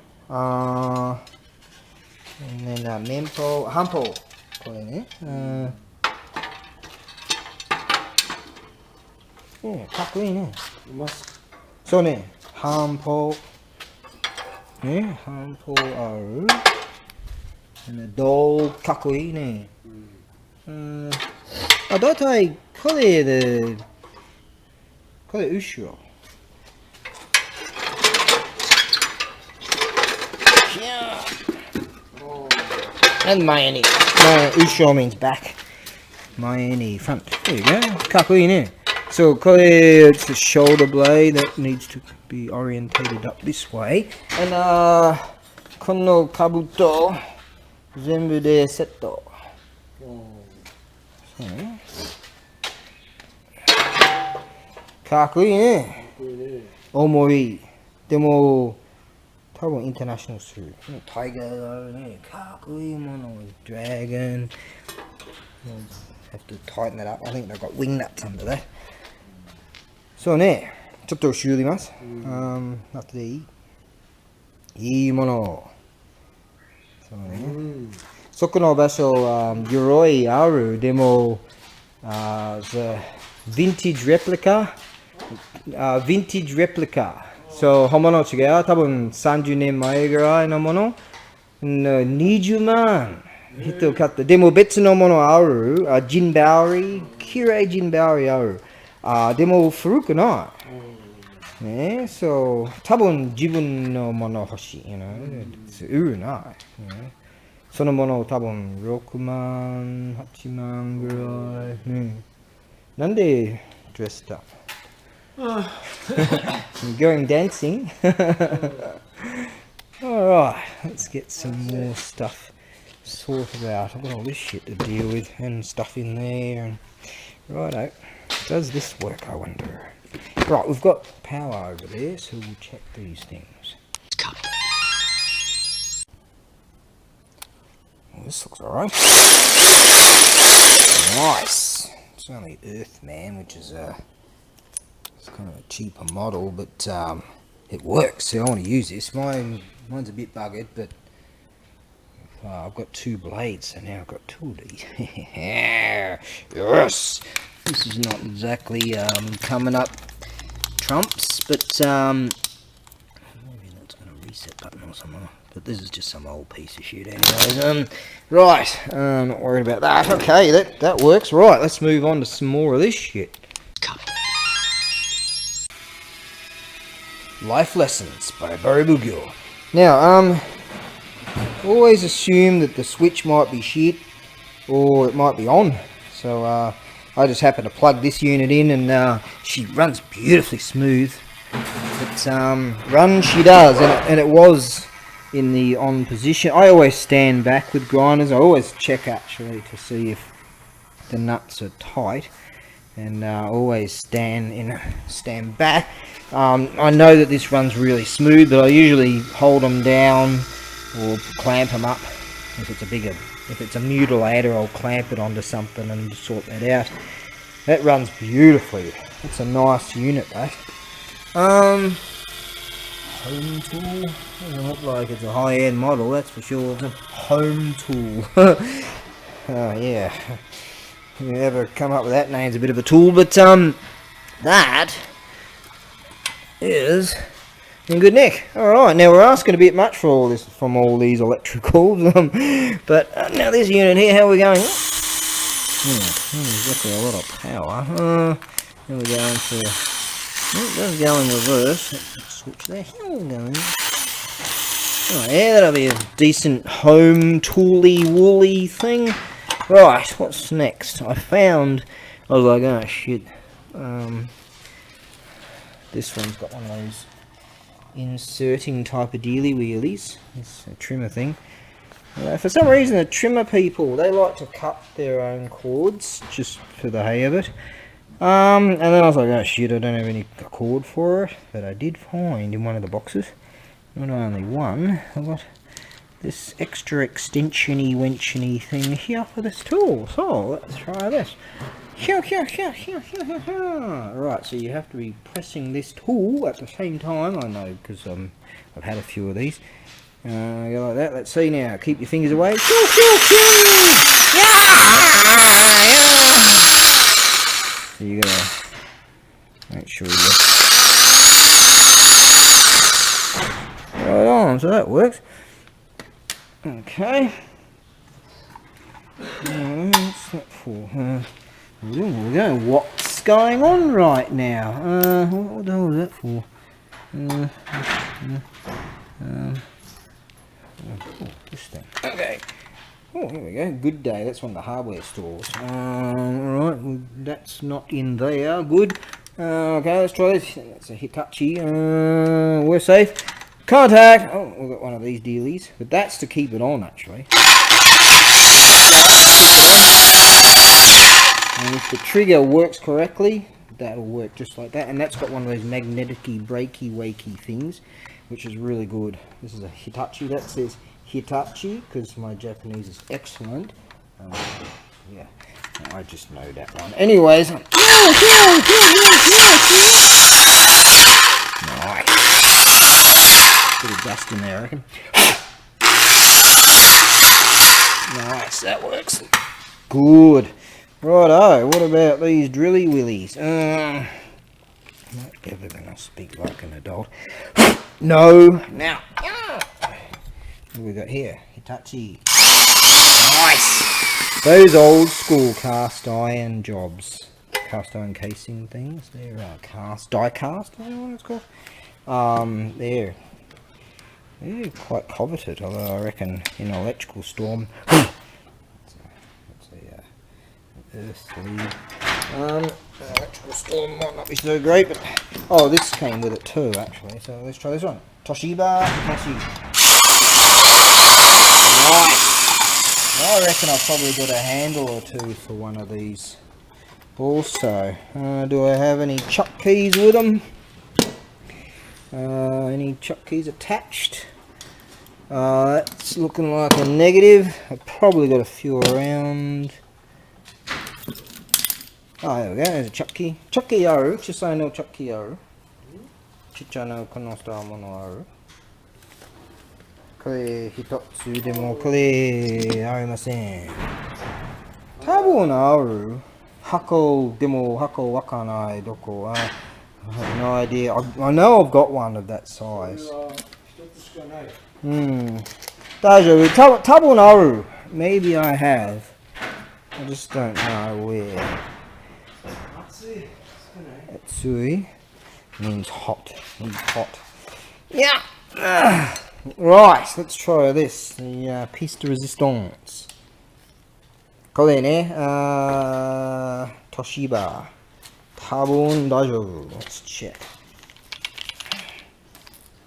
綿棒、半棒。これね。かっこいいね。そうね。半棒。半棒ある。どうかっこいいね。だいたいこれで、これ後ろ。And 前に。後ろ means back. 前に front. There you go. かっこいいね。So, これ it's the shoulder blade that needs to be orientated up this way. And この兜全部でセット。かっこいいね。重い。でも多分インターナショナルする。タイガーがあるね。かっこいいもの。Dragon. Have to tighten that up. I think they've got wing nuts under there. そうね。ちょっと修理ます。後でいいもの。そうね。そこの場所は鎧ある。でも、the vintage replica. Vintage replica. So, 本物違う。多分30年前ぐらいのもの。20万。人買った。でも別のものある。ジンバウリー。きれいジンバウリーある。でも古くない。ね、そう。多分自分のもの欲しい。売るない。そのもの多分6万、8万ぐらい。なんでドレスだ？Going dancing? Alright, let's get some more stuff sorted out. I've got all this shit to deal with and stuff in there. Righto. Does this work, I wonder? Right, we've got power over there, so we'll check these things. Well, this looks alright. Nice. It's only Earthman, which is it's kind of a cheaper model, but it works. So I want to use this. Mine's a bit buggered, but I've got 2 blades, so now I've got 2 of these. Yes. This is not exactly coming up trumps, but maybe that's got a reset button or something. But this is just some old piece of shit anyways. Right, not worried about that. Okay, that works. Right, let's move on to some more of this shit. Life Lessons by ABAREBUGYO. Now, always assume that the switch might be shit or it might be on. So I just happened to plug this unit in, and she runs beautifully smooth. But run she does, and it was in the on position. I always stand back with grinders. I always check actually to see if the nuts are tight, and always stand back. I know that this runs really smooth, but I usually hold them down or clamp them up. If it's a mutilator, I'll clamp it onto something and sort that out. That runs beautifully. It's a nice unit, that. Home tool. Doesn't look like it's a high-end model, that's for sure. It's a home tool. Oh yeah. Whoever come up with that name's a bit of a tool, but that is in good nick. Alright, now we're asking a bit much for all this from all these electricals, but now this unit here, how are we going? Definitely a lot of power. How are we going for? It does go in reverse. Let's switch there. How are we going? Oh yeah, that'll be a decent home tooly woolly thing. Right, what's next? I was like, oh shit. This one's got one of those inserting type of dealy wheelies. It's a trimmer thing. For some reason, the trimmer people, they like to cut their own cords just for the hay of it. And then I was like, oh shit, I don't have any cord for it, but I did find in one of the boxes, not only one, I got this extra extension-y, wench-y thing here for this tool. So let's try this. Right, so you have to be pressing this tool at the same time. I know, because I've had a few of these. Go like that. Let's see now. Keep your fingers away. So you gotta make sure you get right on. So that works. Okay. What's that for? What's going on right now? What the hell is that for? This thing. Okay. Oh, here we go. Good day. That's one of the hardware stores. Alright, well, that's not in there. Good. Okay, let's try this. That's a Hitachi. We're safe. Contact! Oh, we've got one of these dealies. But that's to keep it on, actually. And if the trigger works correctly, that'll work just like that. And that's got one of those magnetic-y, breaky-wakey things, which is really good. This is a Hitachi. That says Hitachi, because my Japanese is excellent. Yeah, I just know that one. Anyways. Nice. Bit of dust in there, I reckon. Nice, that works. Good. Righto, what about these drilly willies? I'm not ever going to speak like an adult. No. Now. What have we got here? Hitachi. Nice. Those old school cast iron jobs. Cast iron casing things. They're die cast, I don't know what it's called. They're quite coveted, although I reckon in an electrical storm. Earth sleeve. Electrical storm might not be so great, but oh, this came with it too, actually. So let's try this one. Toshiba Hitachi. Nice. I reckon I've probably got a handle or two for one of these. Also, do I have any chuck keys with them? Any chuck keys attached? That's looking like a negative. I've probably got a few around. Oh, there we go, there's a chuck key. Chuck key aru, chisai no chuck key aru. Chicha no konosta mono aru. Kore hitotsu demo kore arimasen. Tabun aru. Hako demo hako wakanai doko. I have no idea. I know I've got one of that size. Daijoubu. Tabun aru. Maybe I have. I just don't know where. Atsui means hot. Means hot. Yeah. Right. Let's try this. The piece de resistance. これね。Toshiba. Tabun daijoubu. Let's check.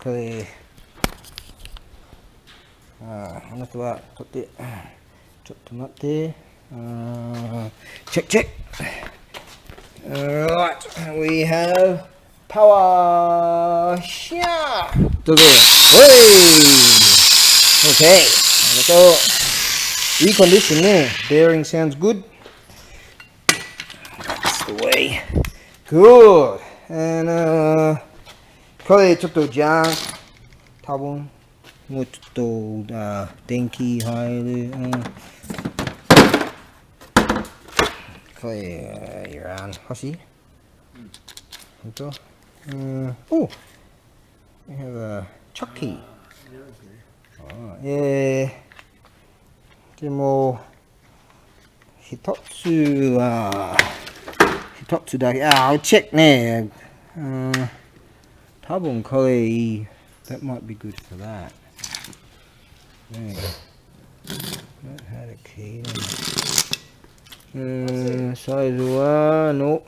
Okay. あなたは取ってちょっと待って。check. Alright, we have power shot. Okay, so recondition there. Bearing sounds good. That's the way. Good. And これちょっとジャン多分もうちょっと電気入る。これいらん。欲しい？本当？Oh, we have a chucky. でも一つだけ。I'll check ね。多分これいい。That might be good for that. Yeah. That had a key. サイズはno.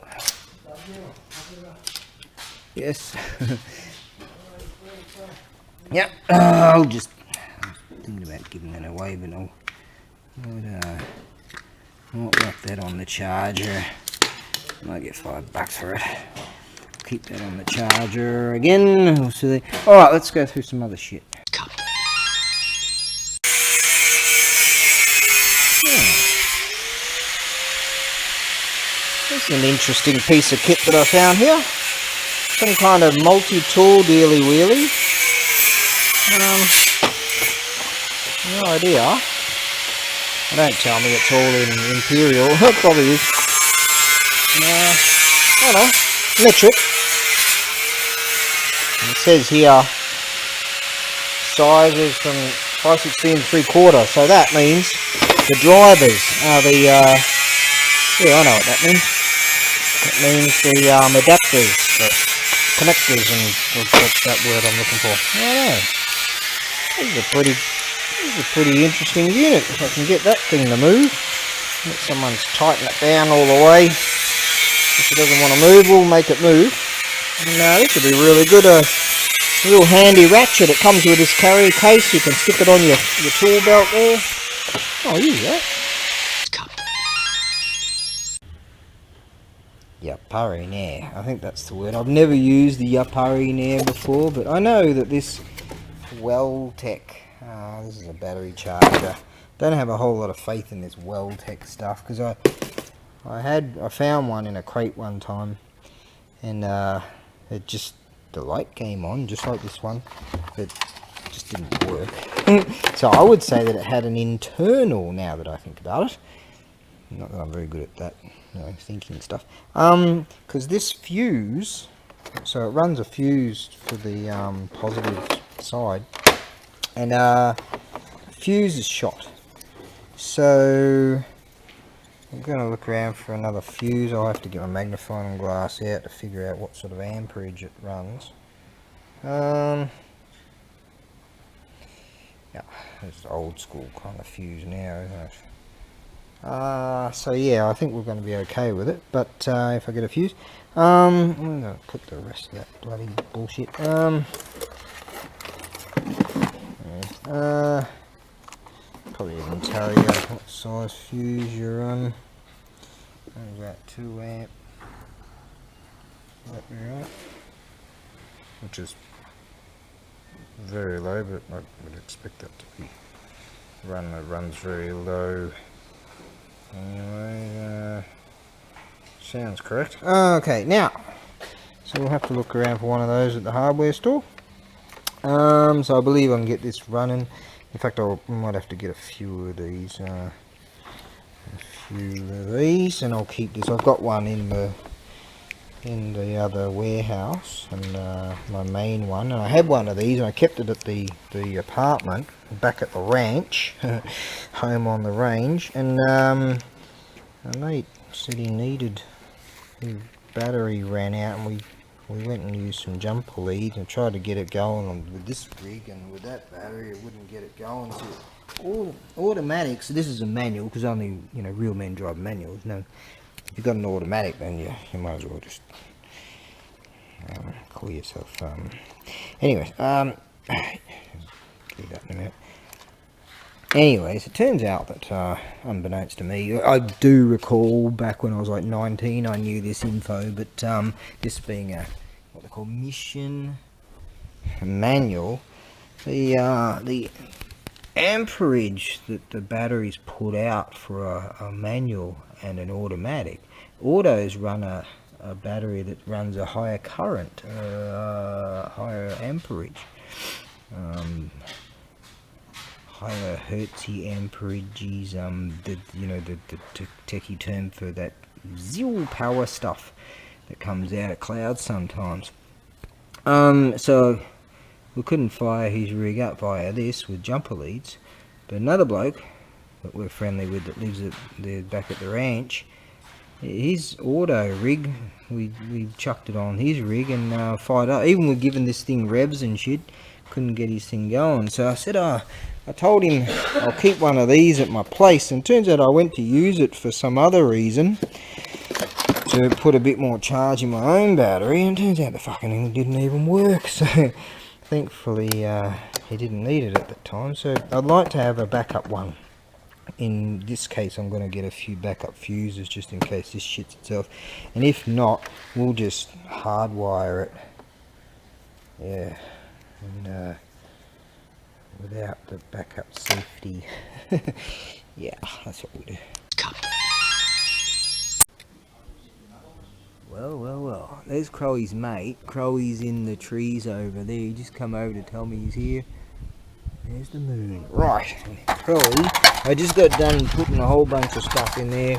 Yes. Yeah. I'm thinking about giving that away, but I might whack that on the charger. Might get $5 for it. Keep that on the charger again. Alright, let's go through some other shit. This is an interesting piece of kit that I found here. Some kind of multi-tool dealy wheelie. No idea. Don't tell me it's all in Imperial. It probably is. I don't know. Metric. And it says here sizes from 5/16 3/4. So that means the drivers are the yeah, I know what that means. That means the adapters, the connectors, and what's that word I'm looking for? I don't know. This is a pretty interesting unit. If I can get that thing to move. Let someone's tighten it down all the way. If it doesn't want to move, we'll make it move. And this would be really good. A real handy ratchet. It comes with this carrier case. You can stick it on your tool belt there. Oh, use that. Yapari Nair. I think that's the word. I've never used the Yapari Nair before, but I know that this Welltec. This is a battery charger. Don't have a whole lot of faith in this Welltec stuff because I found one in a crate one time, and the light came on just like this one, but it just didn't work. So I would say that it had an internal. Now that I think about it, not that I'm very good at that, thinking stuff. Because this fuse, so it runs a fuse for the positive side, and fuse is shot. So I'm going to look around for another fuse. I'll have to get my magnifying glass out to figure out what sort of amperage it runs. Yeah, it's old school kind of fuse now, isn't it? So yeah, I think we're going to be okay with it. But if I get a fuse, I'm going to put the rest of that bloody bullshit. Probably even tell you what size fuse you're on. There's that 2 amp. That right, which is very low, but I would expect that to be runs very low. Anyway, sounds correct. Okay, now, so we'll have to look around for one of those at the hardware store. So I believe I can get this running. In fact, I might have to get a few of these. And I'll keep this. I've got one in the other warehouse, and my main one. And I had one of these, and I kept it at the apartment back at the ranch, home on the range. And mate said he needed his battery ran out, and we went and used some jumper leads and tried to get it going with this rig, and with that battery it wouldn't get it going. So automatic. So this is a manual, because only real men drive manuals. No you've got an automatic, then you might as well just call yourself. Anyways, do that in a minute. Anyways, it turns out that, unbeknownst to me, I do recall back when I was like 19, I knew this info, but this being a what they call mission manual, the amperage that the batteries put out for a manual and an automatic, autos run a battery that runs a higher current, higher amperage, higher hertzy amperages, the techie term for that zero power stuff that comes out of clouds sometimes. So we couldn't fire his rig up via this with jumper leads, but another bloke that we're friendly with that lives back at the ranch, his auto rig, we chucked it on his rig and fired up. Even with giving this thing revs and shit, couldn't get his thing going. So I said, I told him I'll keep one of these at my place, and turns out I went to use it for some other reason to put a bit more charge in my own battery, and turns out the fucking thing didn't even work. So thankfully he didn't need it at the time. So I'd like to have a backup one. In this case, I'm going to get a few backup fuses just in case this shits itself, and if not, we'll just hardwire it. Yeah, and without the backup safety. Yeah, that's what we'll do. Well, there's Crowy's mate. Crowy's in the trees over there. He just come over to tell me he's here. There's the moon. Right, Crowy, I just got done putting a whole bunch of stuff in there.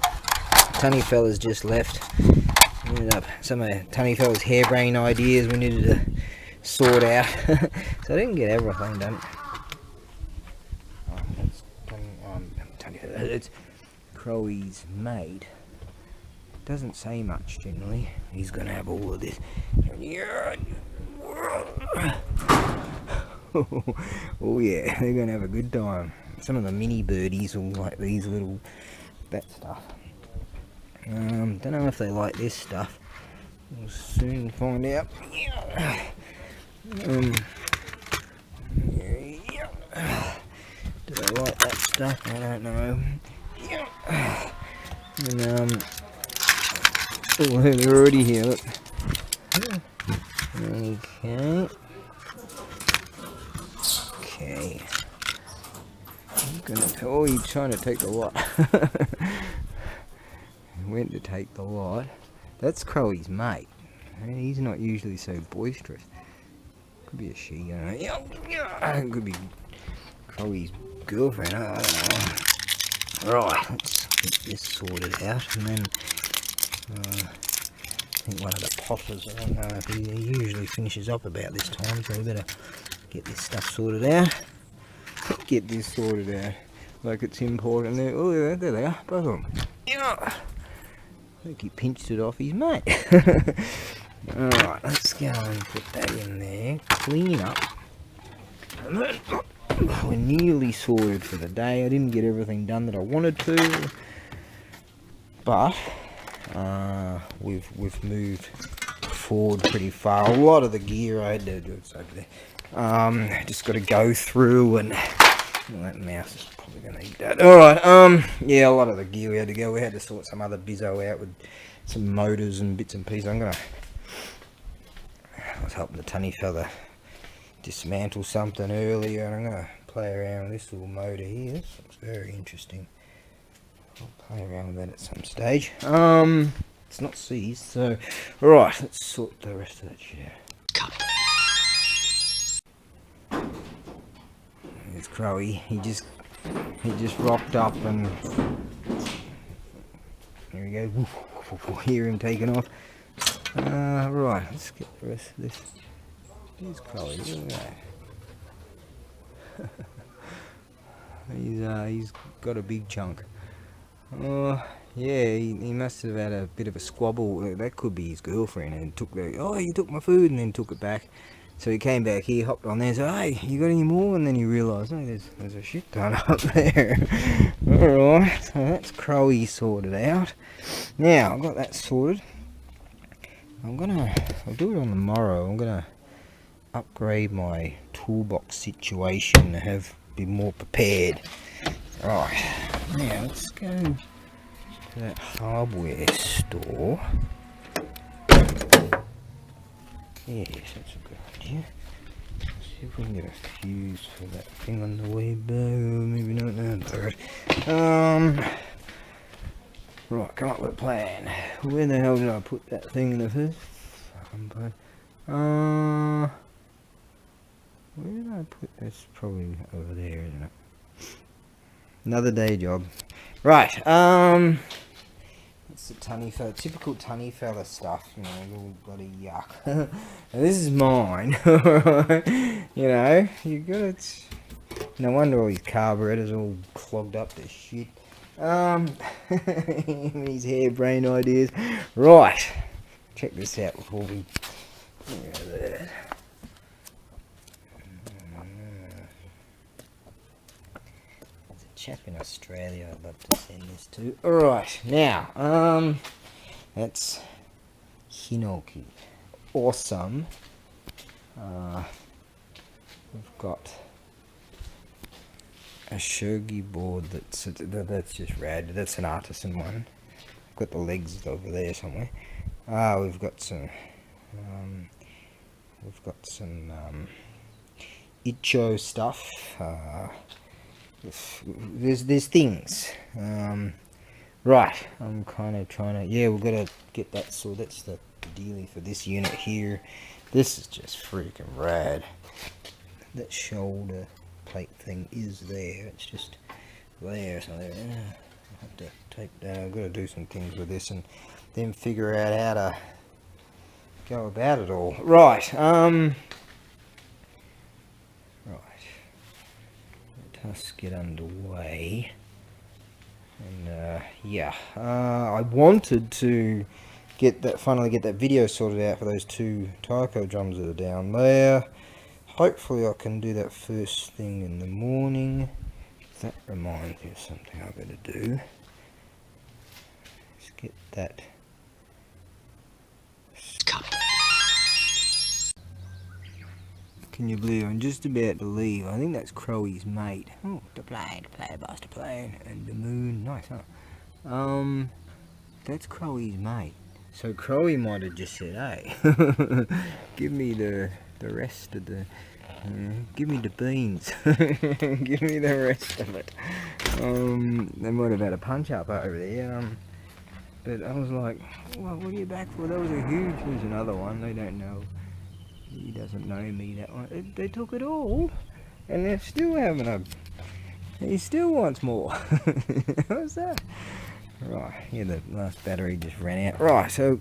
Tunny fella's just left. Ended up some of Tunny fella's harebrained ideas we needed to sort out. So I didn't get everything done. It's Crowy's mate. Doesn't say much generally. He's gonna have all of this. Oh yeah, they're gonna have a good time. Some of the mini birdies will like these little, that stuff. Don't know if they like this stuff. We'll soon find out. Do they like that stuff? I don't know. And oh, they're already here. Look. Okay. I'm gonna. Oh, he's trying to take the lot. He went to take the lot. That's Crowy's mate. He's not usually so boisterous. Could be a she. It could be Crowy's girlfriend. I don't know. Right, let's get this sorted out, and then I think one of the potters, I don't know if he usually finishes up about this time, so we better get this stuff sorted out. Get this sorted out. Like it's important there. Oh, there they are, both of them. I think he pinched it off his mate. Alright, let's go and put that in there. Clean up. And then, we're nearly sorted for the day. I didn't get everything done that I wanted to, but we've moved forward pretty far. A lot of the gear I had to do, it's over there. Just got to go through, and that mouse is probably going to eat that. Alright, yeah, a lot of the gear we had to go. We had to sort some other bizzo out with some motors and bits and pieces. I was helping the Tunny fella dismantle something earlier, and I'm going to play around with this little motor here. This looks very interesting. I'll play around with that at some stage. It's not seized, so alright, let's sort the rest of that shit out. There's Crowy. He just rocked up, and there we go. Hear him taking off. Right, let's get the rest of this. Here's Crowy, look at that. He's got a big chunk. Yeah, he must have had a bit of a squabble. That could be his girlfriend, and took you took my food, and then took it back. So he came back here, hopped on there, and said, hey, you got any more? And then he realised, oh, there's a shit ton up there. Alright, so that's Crowy sorted out. Now, I've got that sorted. I'll do it on the morrow. I'm gonna upgrade my toolbox situation to be more prepared. Right, now let's go to that hardware store. Yes, that's a good idea. Let's see if we can get a fuse for that thing on the way back. Maybe not now. Right, come up with a plan. Where the hell did I put that thing in the first? Where did I put this? Probably over there, isn't it? Another day job. Right, it's the tunny fella, typical tunny fella stuff, you know, all bloody yuck. Now, this is mine, you know, you got it. No wonder all his carburetors all clogged up to shit. These harebrained ideas. Right, check this out before we go there. There's a chap in Australia I'd love to send this to. Alright, now, that's Hinoki. Awesome. We've got a shogi board that's just rad. That's an artisan one. I've got the legs over there somewhere. We've got some Icho stuff. There's things. Right, I'm kind of trying to. Yeah, we've got to get that. So that's the dealie for this unit here. This is just freaking rad. That shoulder plate thing is there. It's just there. So there. I have to take that. I've got to do some things with this and then figure out how to go about it all. Right. Right. Let us get underway. And yeah, I wanted to finally get that video sorted out for those two taiko drums that are down there. Hopefully I can do that first thing in the morning. That reminds me of something I've got to do. Let's get that. Can you believe I'm just about to leave? I think that's Crowy's mate. Oh, the plane, master plane, and the moon. Nice, huh? That's Crowy's mate. So Crowy might have just said, "Hey, give me the rest of the, give me the beans, give me the rest of it." They might have had a punch up over there. But I was like, "Well, what are you back for? That was a huge." There's another one. They don't know. He doesn't know me, that one. They took it all, and they're still having a. He still wants more. What's that? Right, yeah, the last battery just ran out. Right, so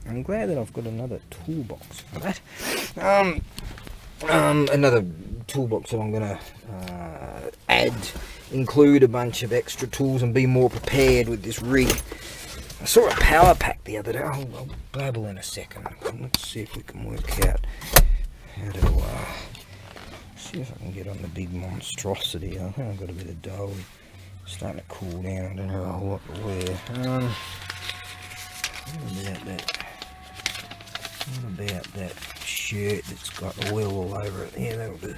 I'm glad that I've got another toolbox for that. Another toolbox that I'm gonna include a bunch of extra tools and be more prepared with this rig. I saw a power pack the other day. I'll babble in a second. Let's see if we can work out how to see if I can get on the big monstrosity. I think I've got a bit of dough. It's starting to cool down. I don't know what to wear. What about that shirt that's got oil all over it? Yeah, that'll do.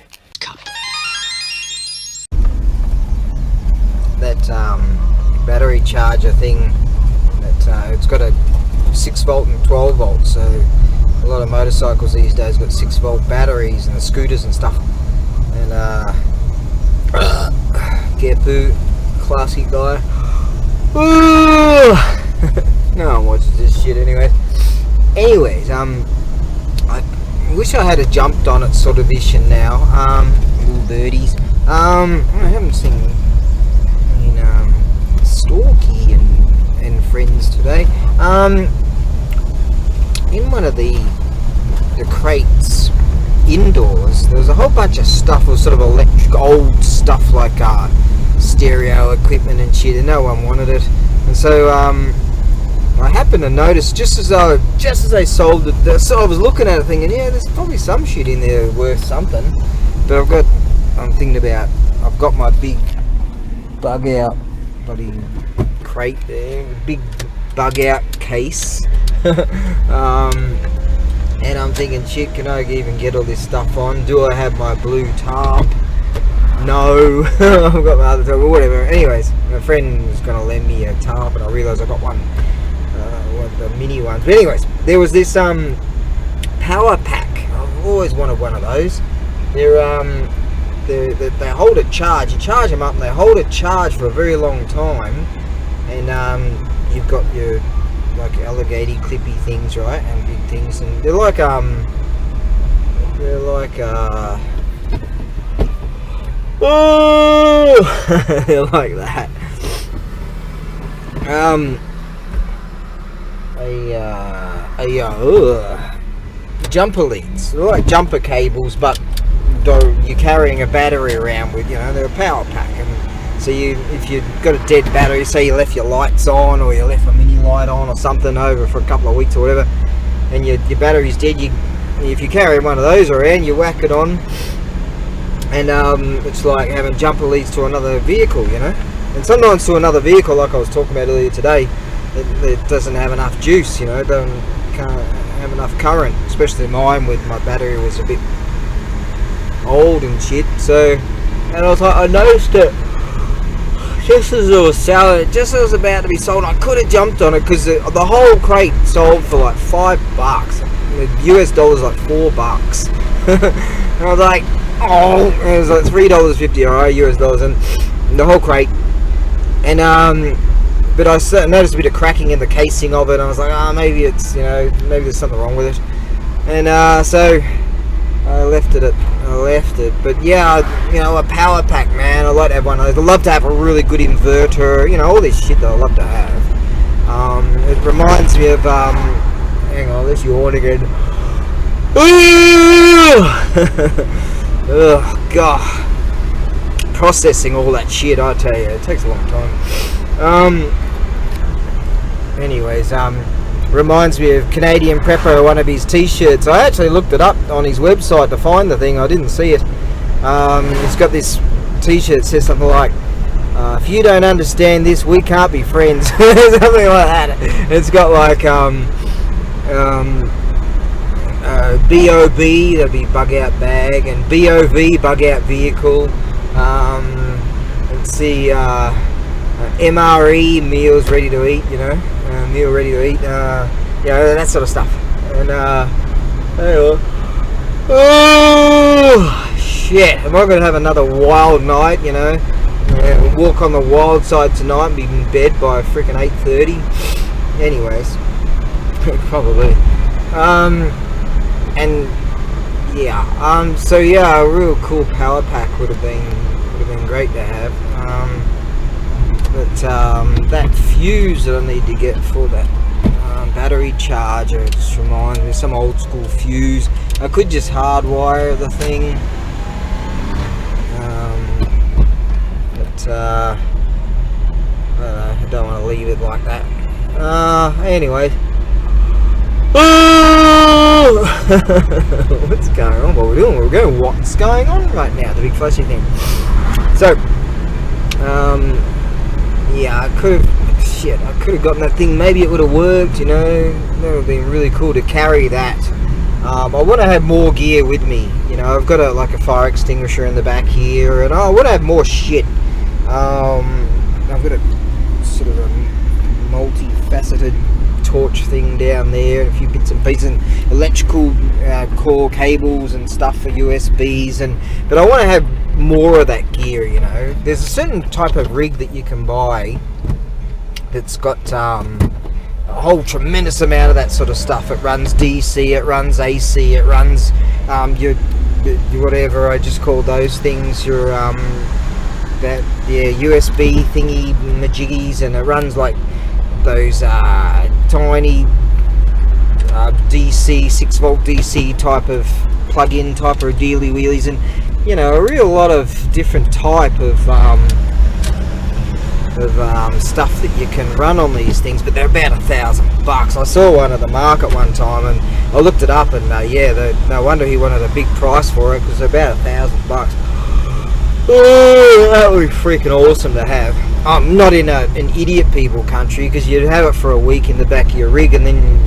That battery charger thing. It's got a 6 volt and 12 volt, so a lot of motorcycles these days got 6 volt batteries, and the scooters and stuff. And Gepu, classy guy. No one watches this shit anyways. I wish I had jumped on it sort of ish and now. Little birdies. I haven't seen Storky and friends today. In one of the crates indoors, there was a whole bunch of stuff. It was sort of electric, old stuff like stereo equipment and shit, and no one wanted it. And so I happened to notice just as they sold it. So I was looking at it thinking, yeah, there's probably some shit in there worth something. But I'm thinking about, I've got my big bug out bloody crate there, big bug out case. And I'm thinking, shit, can I even get all this stuff on? Do I have my blue tarp? No. I've got my other tarp, but whatever. Anyways, my friend was going to lend me a tarp, and I realised I got one of the mini ones. But anyways, there was this power pack. I've always wanted one of those. They hold a charge. You charge them up, and they hold a charge for a very long time. And you've got your like alligator clippy things, right, and big things, and they're like oh, they're like that. Jumper leads. They're like jumper cables, but though you're carrying a battery around with, you know, they're a power pack. And so if you've got a dead battery, say you left your lights on, or you left a mini light on or something over for a couple of weeks or whatever, and your battery's dead, if you carry one of those around, you whack it on, and it's like having jumper leads to another vehicle, you know. And sometimes to another vehicle, like I was talking about earlier today, it doesn't have enough juice, you know, can't have enough current, especially mine, with my battery was a bit old and shit. So, and I was like, I noticed it just as it was selling, just as it was about to be sold. I could have jumped on it, because the whole crate sold for like $5, US dollars like $4. And I was like, oh, it was like $3.50 or US dollars, and the whole crate. And but I noticed a bit of cracking in the casing of it, and I was like, maybe it's, you know, maybe there's something wrong with it. And so I left it. But yeah, you know, a power pack, man, I'd like to have one of those. I'd love to have a really good inverter, you know, all this shit that I'd love to have. It reminds me of hang on, let's yawn again. Oh god, processing all that shit, I tell you, it takes a long time. Anyways, reminds me of Canadian Prepper, one of his t-shirts. I actually looked it up on his website to find the thing. I didn't see it. It's got this t-shirt that says something like, if you don't understand this, we can't be friends. Something like that. It's got like BOB, that'd be bug out bag, and BOV, bug out vehicle. Let's see, MRE, meals ready to eat, you know, meal ready to eat, you know, that sort of stuff. And anyway. Oh shit, am I going to have another wild night, you know, walk on the wild side tonight and be in bed by freaking 8:30. Anyways, probably. And yeah, so yeah, a real cool power pack would have been great to have. But that fuse that I need to get for that battery charger, it just reminds me of some old school fuse. I could just hardwire the thing, but I don't know, I don't want to leave it like that. Anyway. What's going on? What we're doing? We're going, what's going on right now? The big flashy thing. So, yeah, I could have gotten that thing. Maybe it would have worked, you know. That would have been really cool to carry that. I want to have more gear with me. You know, I've got like a fire extinguisher in the back here, and I want to have more shit. I've got a sort of a multifaceted torch thing down there, and a few bits and pieces, and electrical core cables and stuff for USBs, but I want to have more of that gear, you know. There's a certain type of rig that you can buy that's got a whole tremendous amount of that sort of stuff. It runs DC, it runs AC, it runs your whatever I just call those things, your USB thingy majiggies, and it runs like those tiny DC 6-volt DC type of plug-in type of dealy wheelies, and you know, a real lot of different type of stuff that you can run on these things, but they're about $1,000. I saw one at the market one time, and I looked it up, and yeah, no wonder he wanted a big price for it, because they're about $1,000. Oh, that would be freaking awesome to have. not in an idiot people country, because you'd have it for a week in the back of your rig, and then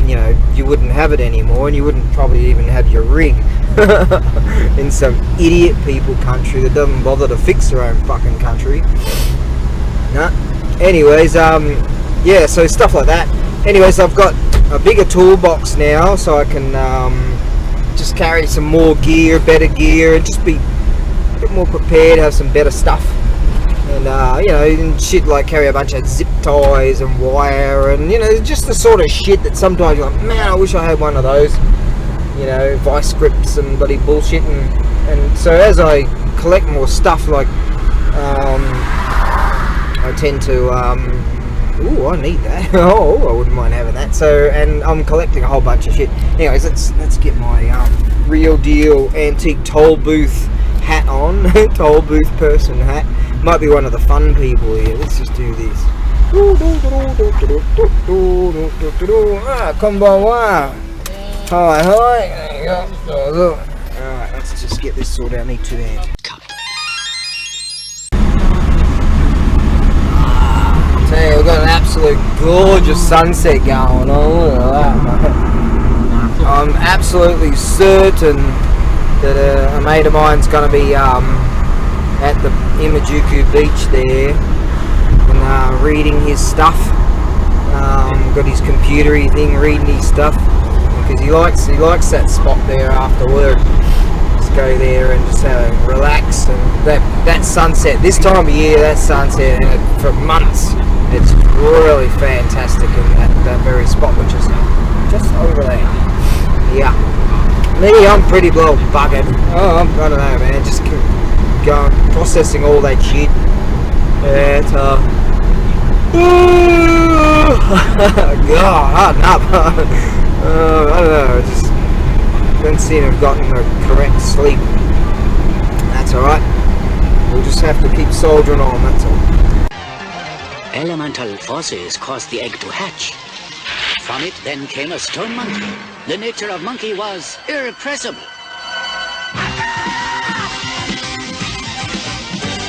you wouldn't have it anymore, and you wouldn't probably even have your rig. In some idiot people country that doesn't bother to fix their own fucking country. Nah. Anyways, yeah, so stuff like that. Anyways, I've got a bigger toolbox now, so I can just carry some more gear, better gear, and just be a bit more prepared, have some better stuff. And and shit like carry a bunch of zip ties and wire, and just the sort of shit that sometimes you're like, man, I wish I had one of those. Vice grips and bloody bullshit, and so as I collect more stuff, like I tend to ooh, I need that. Oh, I wouldn't mind having that. So, and I'm collecting a whole bunch of shit. Anyways, let's get my real deal antique toll booth hat on. Toll booth person hat. Might be one of the fun people here. Let's just do this. Ah, konbanwa. Hi. There you go. Alright, let's just get this sorted out. I need 2 hands. Hey, we've got an absolute gorgeous sunset going on. Look at that, mate. I'm absolutely certain that a mate of mine's going to be at the Imajuku beach there and reading his stuff. Got his computery thing, reading his stuff, because he likes that spot there after work. Just go there and just relax, and that sunset, this time of year, that sunset for months, it's really fantastic in that very spot, which is just over there. Yeah. Me, I'm pretty well buggered. I don't know, man. Just going processing all that shit. God, harden up. I don't know. I just don't seem to have gotten the correct sleep. That's alright. We'll just have to keep soldiering on, that's all. Elemental forces caused the egg to hatch. From it then came a stone monkey. The nature of monkey was irrepressible.